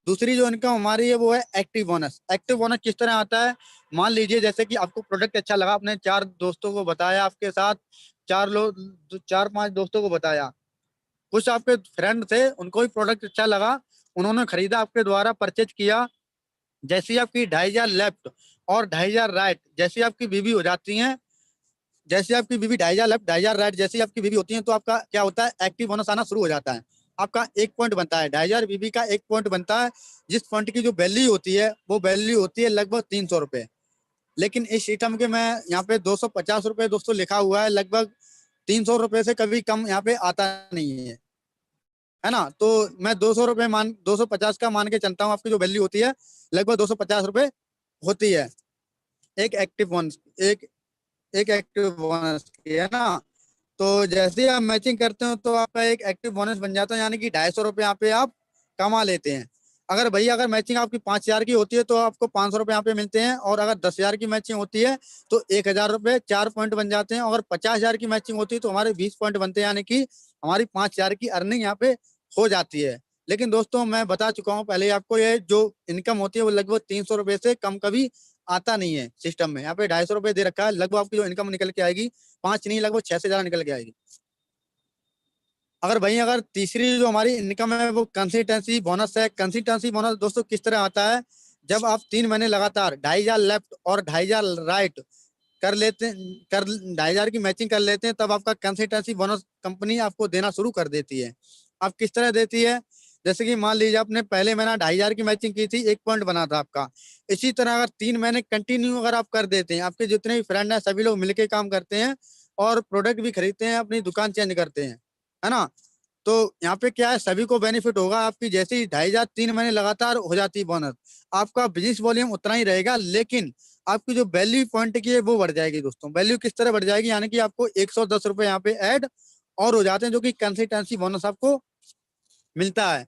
दूसरी जो इनकम हमारी है वो है एक्टिव बोनस। एक्टिव बोनस किस तरह आता है, मान लीजिए जैसे कि आपको प्रोडक्ट अच्छा लगा, आपने 4 दोस्तों को बताया, आपके साथ 4 लोग 4-5 दोस्तों को बताया, कुछ आपके फ्रेंड थे उनको भी प्रोडक्ट अच्छा लगा, उन्होंने खरीदा आपके द्वारा परचेज किया, जैसे ही आपकी 2500 लेफ्ट और 2500 राइट जैसी आपकी बीवी हो जाती हैं, जैसे आपकी बीवी 2500 लेफ्ट 2500 राइट जैसी आपकी बीवी होती है तो आपका क्या होता है, एक्टिव बोनस आना शुरू हो जाता है। आपका 1 पॉइंट बनता है, 2500 बीबी का 1 पॉइंट बनता है, जिस पॉइंट की जो वैल्यू होती है वो वैल्यू होती है लगभग 300 रुपए। लेकिन इस सिस्टम के मैं यहाँ पे 250 रुपए दोस्तों लिखा हुआ है, लगभग 300 रुपए से कभी कम यहाँ पे आता नहीं है ना। तो मैं 200 रुपए 250 का मान के चलता हूँ, आपकी जो वैल्यू होती है लगभग 250 रुपए होती है एक एक्टिव बोनस, एक एक एक्टिव बोनस की, है ना। तो जैसे ही आप मैचिंग करते हो तो आपका एक एक्टिव बोनस बन जाता है, यानी कि 250 रुपए यहाँ पे आप कमा लेते हैं। अगर भैया अगर मैचिंग आपकी 5000 की होती है तो आपको 500 रुपए यहाँ पे मिलते हैं, और अगर 10,000 की मैचिंग होती है तो 1000 रुपए 4 पॉइंट बन जाते हैं, और अगर 50,000 की मैचिंग होती है तो हमारे 20 पॉइंट बनते हैं, यानी कि हमारी 5,000 की अर्निंग यहाँ पे हो जाती है। लेकिन दोस्तों मैं बता चुका हूँ पहले आपको, ये जो इनकम होती है वो लगभग 300 रुपए से कम कभी आता नहीं है सिस्टम में। यहाँ पे 250 रुपए दे रखा है, लगभग आपकी जो इनकम निकल के आएगी 5 नहीं लगभग 6 से ज्यादा निकल के आएगी। अगर भाई अगर तीसरी जो हमारी इनकम है वो कंसिस्टेंसी बोनस है। कंसिस्टेंसी बोनस दोस्तों किस तरह आता है, जब आप 3 महीने लगातार 2500 लेफ्ट और 2500 राइट कर लेते कर 2500 की मैचिंग कर लेते हैं, तब आपका कंसिस्टेंसी बोनस कंपनी आपको देना शुरू कर देती है। आप किस तरह देती है, जैसे कि मान लीजिए आपने पहले महीना 2500 की मैचिंग की थी, 1 पॉइंट बना था आपका। इसी तरह अगर 3 महीने कंटिन्यू अगर आप कर देते हैं, आपके जितने भी फ्रेंड हैं सभी लोग मिलकर काम करते हैं और प्रोडक्ट भी खरीदते हैं, अपनी दुकान चेंज करते हैं, है ना। तो यहाँ पे क्या है, सभी को बेनिफिट होगा। आपकी जैसे ही 2500 3 महीने लगातार हो जाती है बोनस, आपका बिजनेस वॉल्यूम उतना ही रहेगा, लेकिन आपकी जो वैल्यू पॉइंट की है वो बढ़ जाएगी दोस्तों। वैल्यू किस तरह बढ़ जाएगी, यानी कि आपको 110 रुपए यहाँ पे ऐड और हो जाते हैं, जो कि कंसिस्टेंसी बोनस आपको मिलता है।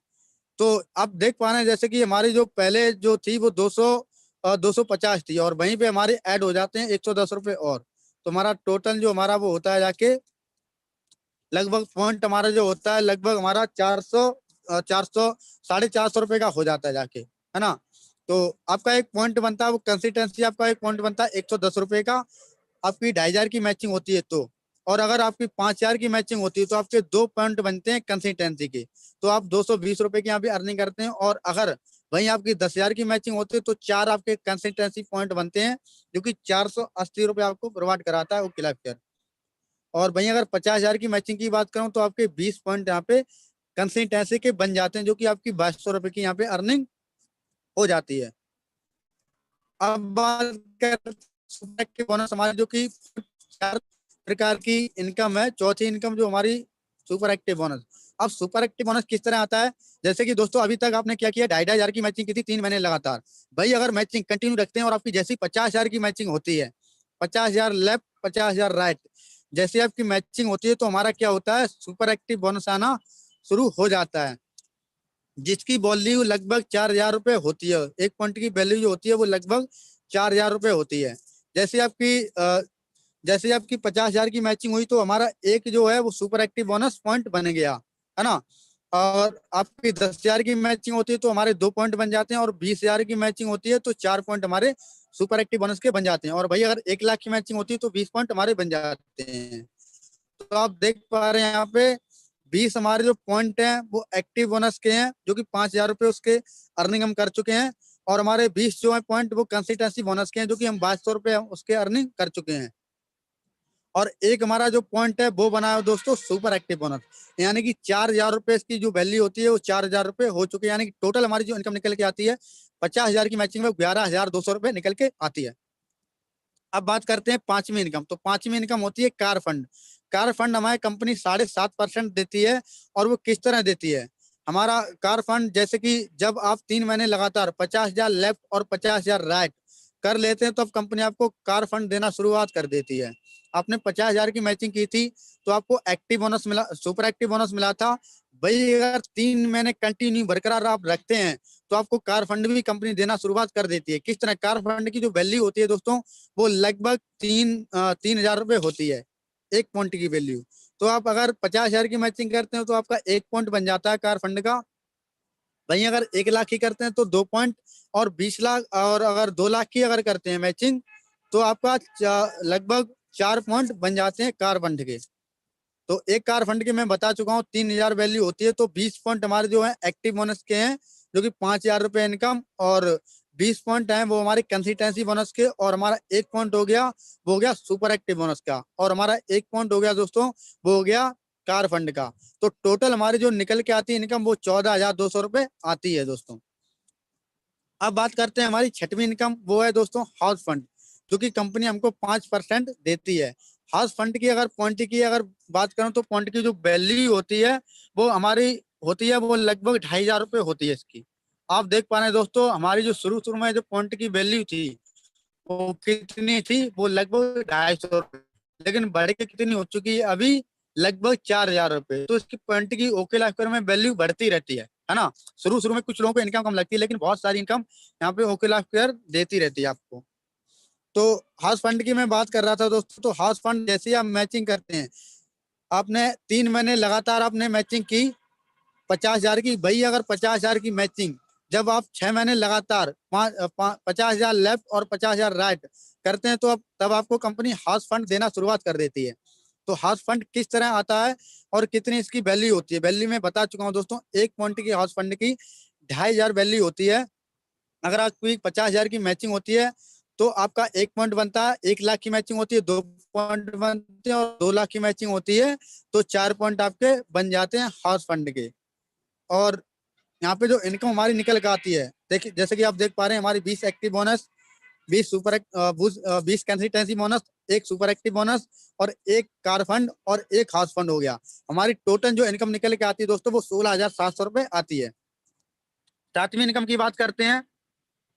तो आप देख पा रहे हैं जैसे कि हमारी जो पहले जो थी वो 250 थी, और वहीं पे हमारे ऐड हो जाते हैं 110 रुपए और, तो हमारा टोटल जो हमारा वो होता है जाके लगभग पॉइंट हमारा जो होता है लगभग हमारा 400 450 रुपए का हो जाता है जाके, है ना। तो आपका एक पॉइंट बनता है वो कंसिस्टेंसी, आपका एक पॉइंट बनता है 110 रुपए का, आपकी 2500 की मैचिंग होती है तो। और अगर आपकी 5000 की मैचिंग होती है तो आपके 2 पॉइंट बनते हैं कंसिस्टेंसी के, तो आप 220 रुपए की यहाँ पे अर्निंग करते हैं। और अगर वहीं आपकी 10,000 की मैचिंग होती है तो 4 आपके कंसिस्टेंसी पॉइंट बनते हैं, जो कि 480 रुपए आपको प्रोवाइड कराता है वो क्लब केयर। और वहीं अगर 50,000 की मैचिंग की बात करूं तो आपके 20 पॉइंट यहाँ पे कंसिस्टेंसी के बन जाते हैं, जो कि आपकी 2200 रुपए की यहाँ पे अर्निंग हो जाती है। अब बात कर के बोनस हमारी, जो कि 4 प्रकार की इनकम है। चौथी इनकम जो हमारी सुपर एक्टिव बोनस। अब सुपर एक्टिव बोनस किस तरह आता है, जैसे कि दोस्तों अभी तक आपने क्या किया, 2500 की मैचिंग की थी 3 महीने लगातार। भाई अगर मैचिंग कंटिन्यू रखते हैं और आपकी जैसी 50,000 की मैचिंग होती है, 50,000 लेफ्ट 50,000 राइट जैसे आपकी मैचिंग होती है, तो हमारा क्या होता है, सुपर एक्टिव बोनस आना शुरू हो जाता है, जिसकी वैल्यू लगभग 4,000 रुपए होती है। 1 पॉइंट की वैल्यू जो होती है वो लगभग 4,000 रुपए होती है। जैसे आपकी जैसे आपकी 50,000 की मैचिंग हुई तो हमारा एक जो है वो सुपर एक्टिव बोनस पॉइंट बन गया, है ना। और आपकी 10,000 की मैचिंग होती है तो हमारे 2 पॉइंट बन जाते हैं, और 20,000 की मैचिंग होती है तो 4 पॉइंट हमारे सुपर एक्टिव बोनस के बन जाते हैं। और भाई अगर 1 लाख की मैचिंग होती है तो 20 पॉइंट हमारे बन जाते हैं। तो आप देख पा रहे हैं यहाँ पे 20 हमारे जो पॉइंट हैं वो एक्टिव बोनस के हैं, जो कि 5,000 रुपए उसके अर्निंग हम कर चुके हैं। और हमारे 20 जो है पॉइंट वो कंसिस्टेंसी बोनस के हैं, जो कि हम 2200 रुपए उसके अर्निंग कर चुके हैं। और एक हमारा जो पॉइंट है वो बना है दोस्तों सुपर एक्टिव बोनस, यानी कि 4,000 रुपए इसकी जो वैल्यू होती है वो 4,000 रुपए हो चुके हैं, यानी कि टोटल हमारी जो इनकम निकल के आती है 50,000 की मैचिंग में 11,200 रुपए निकल के आती है। अब बात करते हैं पांचवी इनकम। तो पांचवी इनकम होती है कार फंड। कार फंड हमारी कंपनी 7.5% देती है। और वो किस तरह देती है? हमारा कार फंड जैसे कि जब आप 3 महीने लगातार 50,000 लेफ्ट और 50,000 राइट कर लेते हैं तो अब कंपनी आपको कार फंड देना शुरुआत कर देती है। आपने 50,000 की मैचिंग की थी तो आपको एक्टिव बोनस मिला, सुपर एक्टिव बोनस मिला था। भाई अगर 3 महीने कंटिन्यू बरकरार आप रखते हैं तो आपको कार फंड भी कंपनी देना शुरुआत कर देती है। किस तरह? कार फंड की जो वैल्यू होती है दोस्तों वो लगभग 3,000 रुपए होती है, एक पॉइंट की वैल्यू। तो आप अगर 50,000 की मैचिंग करते हो तो आपका 1 पॉइंट बन जाता है कार फंड का। वहीं अगर 1 लाख की करते हैं तो 2 पॉइंट, और 20 लाख और अगर 2 लाख की अगर करते हैं मैचिंग तो आपका लगभग 4 पॉइंट बन जाते हैं कार फंड के। तो एक कार फंड के मैं बता चुका हूँ 3,000 वैल्यू होती है, तो 20 पॉइंट हमारे जो है एक्टिव बोनस के हैं, जो कि 5,000 रुपए इनकम, और 20 पॉइंट हैं वो हमारे कंसिस्टेंसी बोनस के, और हमारा 1 पॉइंट हो गया वो हो गया सुपर एक्टिव बोनस का, और हमारा 1 पॉइंट हो गया दोस्तों वो हो गया कार फंड का। तो टोटल हमारी जो निकल के आती है इनकम वो 14,200 रुपए आती है दोस्तों। अब बात करते हैं हमारी छठवीं इनकम, वो है दोस्तों हाउस फंड, जो कि कंपनी हमको 5% देती है। हाउस फंड की अगर पॉइंट की अगर बात करूं तो पॉइंट की जो वैल्यू होती है वो हमारी होती है वो लगभग 2,500 रुपये होती है इसकी। आप देख पा रहे हैं दोस्तों हमारी जो शुरू शुरू में जो पॉइंट की वैल्यू थी वो कितनी थी? वो लगभग 250 रुपये, लेकिन बढ़ के कितनी हो चुकी है अभी? लगभग 4,000 रुपये। तो इसकी पॉइंट की ओके लाइफ में वैल्यू बढ़ती रहती है ना। शुरू शुरू में कुछ लोगों को इनकम कम लगती है, लेकिन बहुत सारी इनकम यहाँ पे ओके लाइफ केयर देती रहती है आपको। तो हाउस फंड की मैं बात कर रहा था दोस्तों, तो हाउस फंड जैसे ही आप मैचिंग करते हैं, आपने 3 महीने लगातार आपने मैचिंग की 50,000 की। भाई अगर 50,000 की मैचिंग जब आप 6 महीने लगातार 50,000 लेफ्ट और 50,000 राइट करते हैं तो अब तब आपको कंपनी हाउस फंड देना शुरुआत कर देती है। तो हाउस फंड किस तरह आता है और कितनी इसकी वैल्यू होती है? वैल्यू में बता चुका हूँ दोस्तों, 1 पॉइंट की हाउस फंड की 2,500 वैल्यू होती है। अगर आपकी 50,000 की मैचिंग होती है तो आपका 1 पॉइंट बनता है। 1 लाख की मैचिंग होती है 2 पॉइंट बनते हैं, और 2 लाख की मैचिंग होती है तो 4 पॉइंट आपके बन जाते हैं हाउस फंड के। और यहाँ पे जो इनकम हमारी निकल के आती है, देखिए जैसे कि आप देख पा रहे हैं हमारी 20 एक्टिव बोनस, 20 कंसिस्टेंसी बोनस, एक सुपर एक्टिव बोनस, और एक कार फंड, और एक हाउस फंड हो गया। हमारी टोटल जो इनकम निकल के आती है दोस्तों वो 16,700 रुपए आती है। सातवीं इनकम की बात करते हैं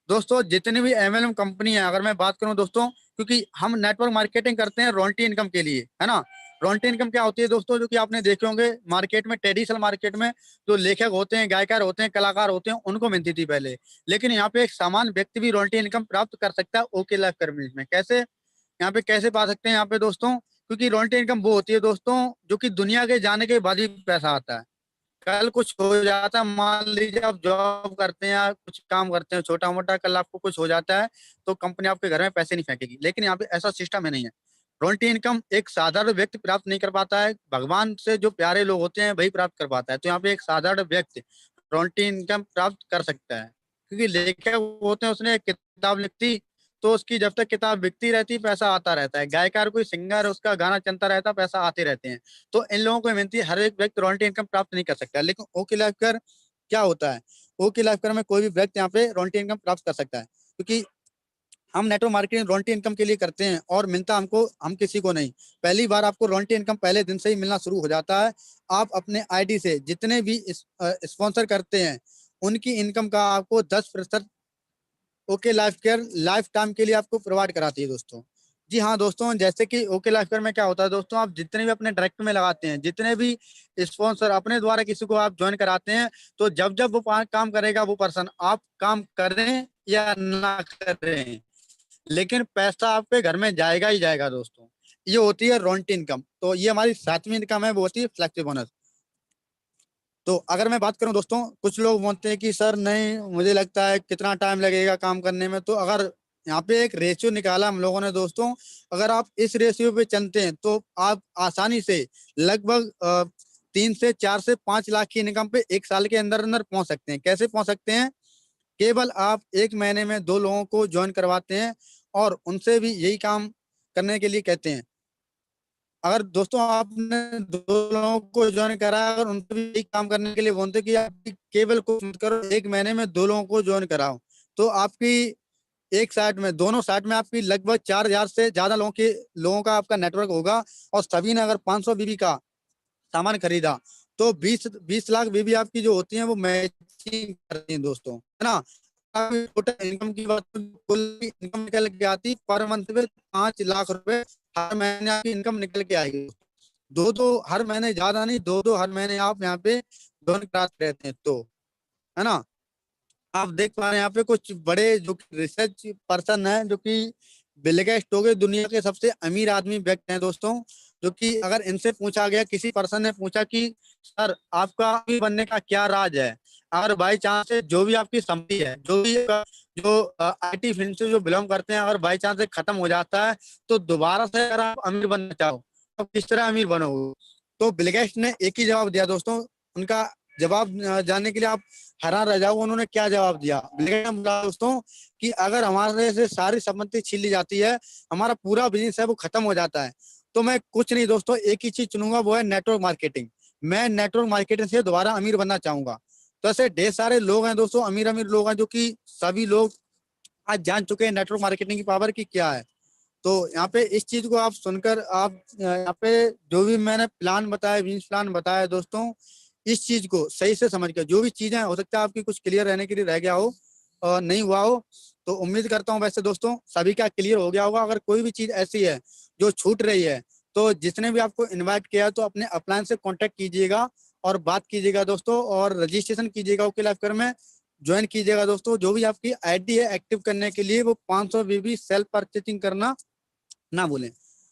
दोस्तों। जितनी भी एमएलएम कंपनी है अगर मैं बात करूं दोस्तों, क्योंकि हम नेटवर्क मार्केटिंग करते हैं रॉयल्टी इनकम के लिए, है ना। रॉयल्टी इनकम क्या होती है दोस्तों? जो कि आपने देखे होंगे मार्केट में, ट्रेडिशनल मार्केट में जो लेखक होते हैं, गायकार होते हैं, कलाकार होते हैं, उनको मिलती थी पहले। लेकिन यहाँ पे एक सामान्य व्यक्ति भी रॉयल्टी इनकम प्राप्त कर सकता है ओके लाइफ सर्विस में। कैसे? यहाँ पे कैसे पा सकते हैं यहाँ पे दोस्तों? क्योंकि रॉयल्टी इनकम वो होती है दोस्तों जो कि दुनिया के जाने के बाद ही पैसा आता है। कल कुछ हो जाता है, मान लीजिए आप जॉब करते हैं या कुछ काम करते हैं छोटा मोटा, कल आपको कुछ हो जाता है तो कंपनी आपके घर में पैसे नहीं फेंकेगी। लेकिन यहाँ पे ऐसा सिस्टम है नहीं है। रॉयल्टी इनकम एक साधारण व्यक्ति प्राप्त नहीं कर पाता है, भगवान से जो प्यारे लोग होते हैं वही प्राप्त कर पाता है। तो यहाँ पे एक साधारण व्यक्ति रॉयल्टी इनकम प्राप्त कर सकता है, क्योंकि लेखक होते हैं, उसने एक किताब लिखती तो उसकी जब तक किताब बिकती रहती पैसा आता रहता है। गायकार कोई सिंगर उसका गाना चलता रहता पैसा आते रहते हैं। तो इन लोगों को मिलती है, हर एक व्यक्ति रॉयल्टी इनकम प्राप्त नहीं कर सकता। लेकिन ओके लाइफ कर क्या होता है? ओके लाइफ कर में कोई भी व्यक्ति यहाँ पे रॉयल्टी इनकम प्राप्त कर सकता है, क्योंकि हम नेटवर्क मार्केटिंग रॉयल्टी इनकम के लिए करते हैं और मिलता हमको, हम किसी को नहीं। पहली बार आपको रॉयल्टी इनकम पहले दिन से ही मिलना शुरू हो जाता है। आप अपने आईडी से जितने भी स्पॉन्सर करते हैं उनकी इनकम का आपको 10% okay life care life time के लिए आपको प्रोवाइड कराती है दोस्तों। जी हाँ दोस्तों, जैसे कि ओके लाइफ केयर में क्या होता है दोस्तों, आप जितने भी अपने डायरेक्ट में लगाते हैं, जितने भी स्पॉन्सर अपने द्वारा किसी को आप ज्वाइन कराते हैं, तो जब जब वो काम करेगा वो पर्सन, आप काम करें या ना करें, लेकिन पैसा आपके घर में जाएगा ही जाएगा दोस्तों। ये होती है रॉयल्टी इनकम। तो ये हमारी सातवीं इनकम है, वो होती है फ्लेक्सी बोनस। तो अगर मैं बात करूं दोस्तों, कुछ लोग बोलते हैं कि सर नहीं, मुझे लगता है कितना टाइम लगेगा काम करने में। तो अगर यहाँ पे एक रेशियो निकाला हम लोगों ने दोस्तों, अगर आप इस रेशियो पे चलते हैं तो आप आसानी से लगभग 3 से 4 से 5 लाख की इनकम पे एक साल के अंदर अंदर पहुंच सकते हैं। कैसे पहुंच सकते हैं? केवल आप एक महीने में 2 लोगों को ज्वाइन करवाते हैं और उनसे भी यही काम करने के लिए कहते हैं। अगर दोस्तों आपने 2 लोगों को ज्वाइन करा, अगर उनसे भी यही काम करने के लिए बोलते कि आप केवल कुछ मत करो, एक महीने में 2 लोगों को ज्वाइन कराओ, तो आपकी एक साइड में, दोनों साइड में आपकी लगभग 4,000 से ज्यादा लोगों का आपका नेटवर्क होगा। और सभी ने अगर 500 बीबी का सामान खरीदा तो 20 लाख बीबी आपकी जो होती है वो मैचिंग करती है दोस्तों, है ना। टोटल इनकम की बात करें, कुल इनकम निकल के आती पर मंथ में 5 लाख रुपए हर महीने आपकी इनकम निकल के आएगी। दो दो हर महीने, ज्यादा नहीं, दो दो हर महीने आप यहाँ पे लोन कराते रहते हैं, तो है ना। आप देख पा रहे हैं यहाँ पे कुछ बड़े जो रिसर्च पर्सन है, जो कि बिल गेट्स हो गए, दुनिया के सबसे अमीर आदमी व्यक्ति हैं दोस्तों। जो कि अगर इनसे पूछा गया, किसी पर्सन ने पूछा कि सर आपका अमीर बनने का क्या राज है, अगर बाई चांस से जो भी आपकी संपत्ति है, जो भी जो आईटी फील्ड से जो बिलोंग करते हैं, अगर बाई चांस से खत्म हो जाता है, तो दोबारा से अगर आप अमीर बनना चाहो तो किस तरह अमीर बनोगे? तो बिल गेट्स ने एक ही जवाब दिया दोस्तों। उनका जवाब जानने के लिए आप हैरान रह जाओगे, उन्होंने क्या जवाब दिया। बिल गेट्स ने बोला दोस्तों कि अगर हमारे से सारी संपत्ति छीन ली जाती है, हमारा पूरा बिजनेस है वो खत्म हो जाता है, तो मैं कुछ नहीं दोस्तों, एक ही चीज चुनूंगा, वो है नेटवर्क मार्केटिंग। मैं नेटवर्क मार्केटिंग से दोबारा अमीर बनना चाहूंगा। तो ऐसे ढेर सारे लोग हैं दोस्तों, अमीर अमीर लोग हैं, जो कि सभी लोग आज जान चुके हैं नेटवर्क मार्केटिंग की पावर की क्या है। तो यहाँ पे इस चीज को आप सुनकर, आप यहाँ पे जो भी मैंने प्लान बताया, बिजनेस प्लान बताया दोस्तों, इस चीज को सही से समझ कर, जो भी चीजें हो सकता है आपकी कुछ क्लियर रहने के लिए रह गया हो और नहीं हुआ हो, तो उम्मीद करता हूँ वैसे दोस्तों सभी का क्लियर हो गया होगा। अगर कोई भी चीज ऐसी है जो छूट रही है, तो जिसने भी आपको इन्वाइट किया है, तो अपने अपलाइन से कॉन्टेक्ट कीजिएगा और बात कीजिएगा दोस्तों, और रजिस्ट्रेशन कीजिएगा ओके लाइफ में, ज्वाइन कीजिएगा दोस्तों। जो भी आपकी आईडी है एक्टिव करने के लिए, वो 500 बीबी सेल्फ परचेसिंग करना ना भूलें।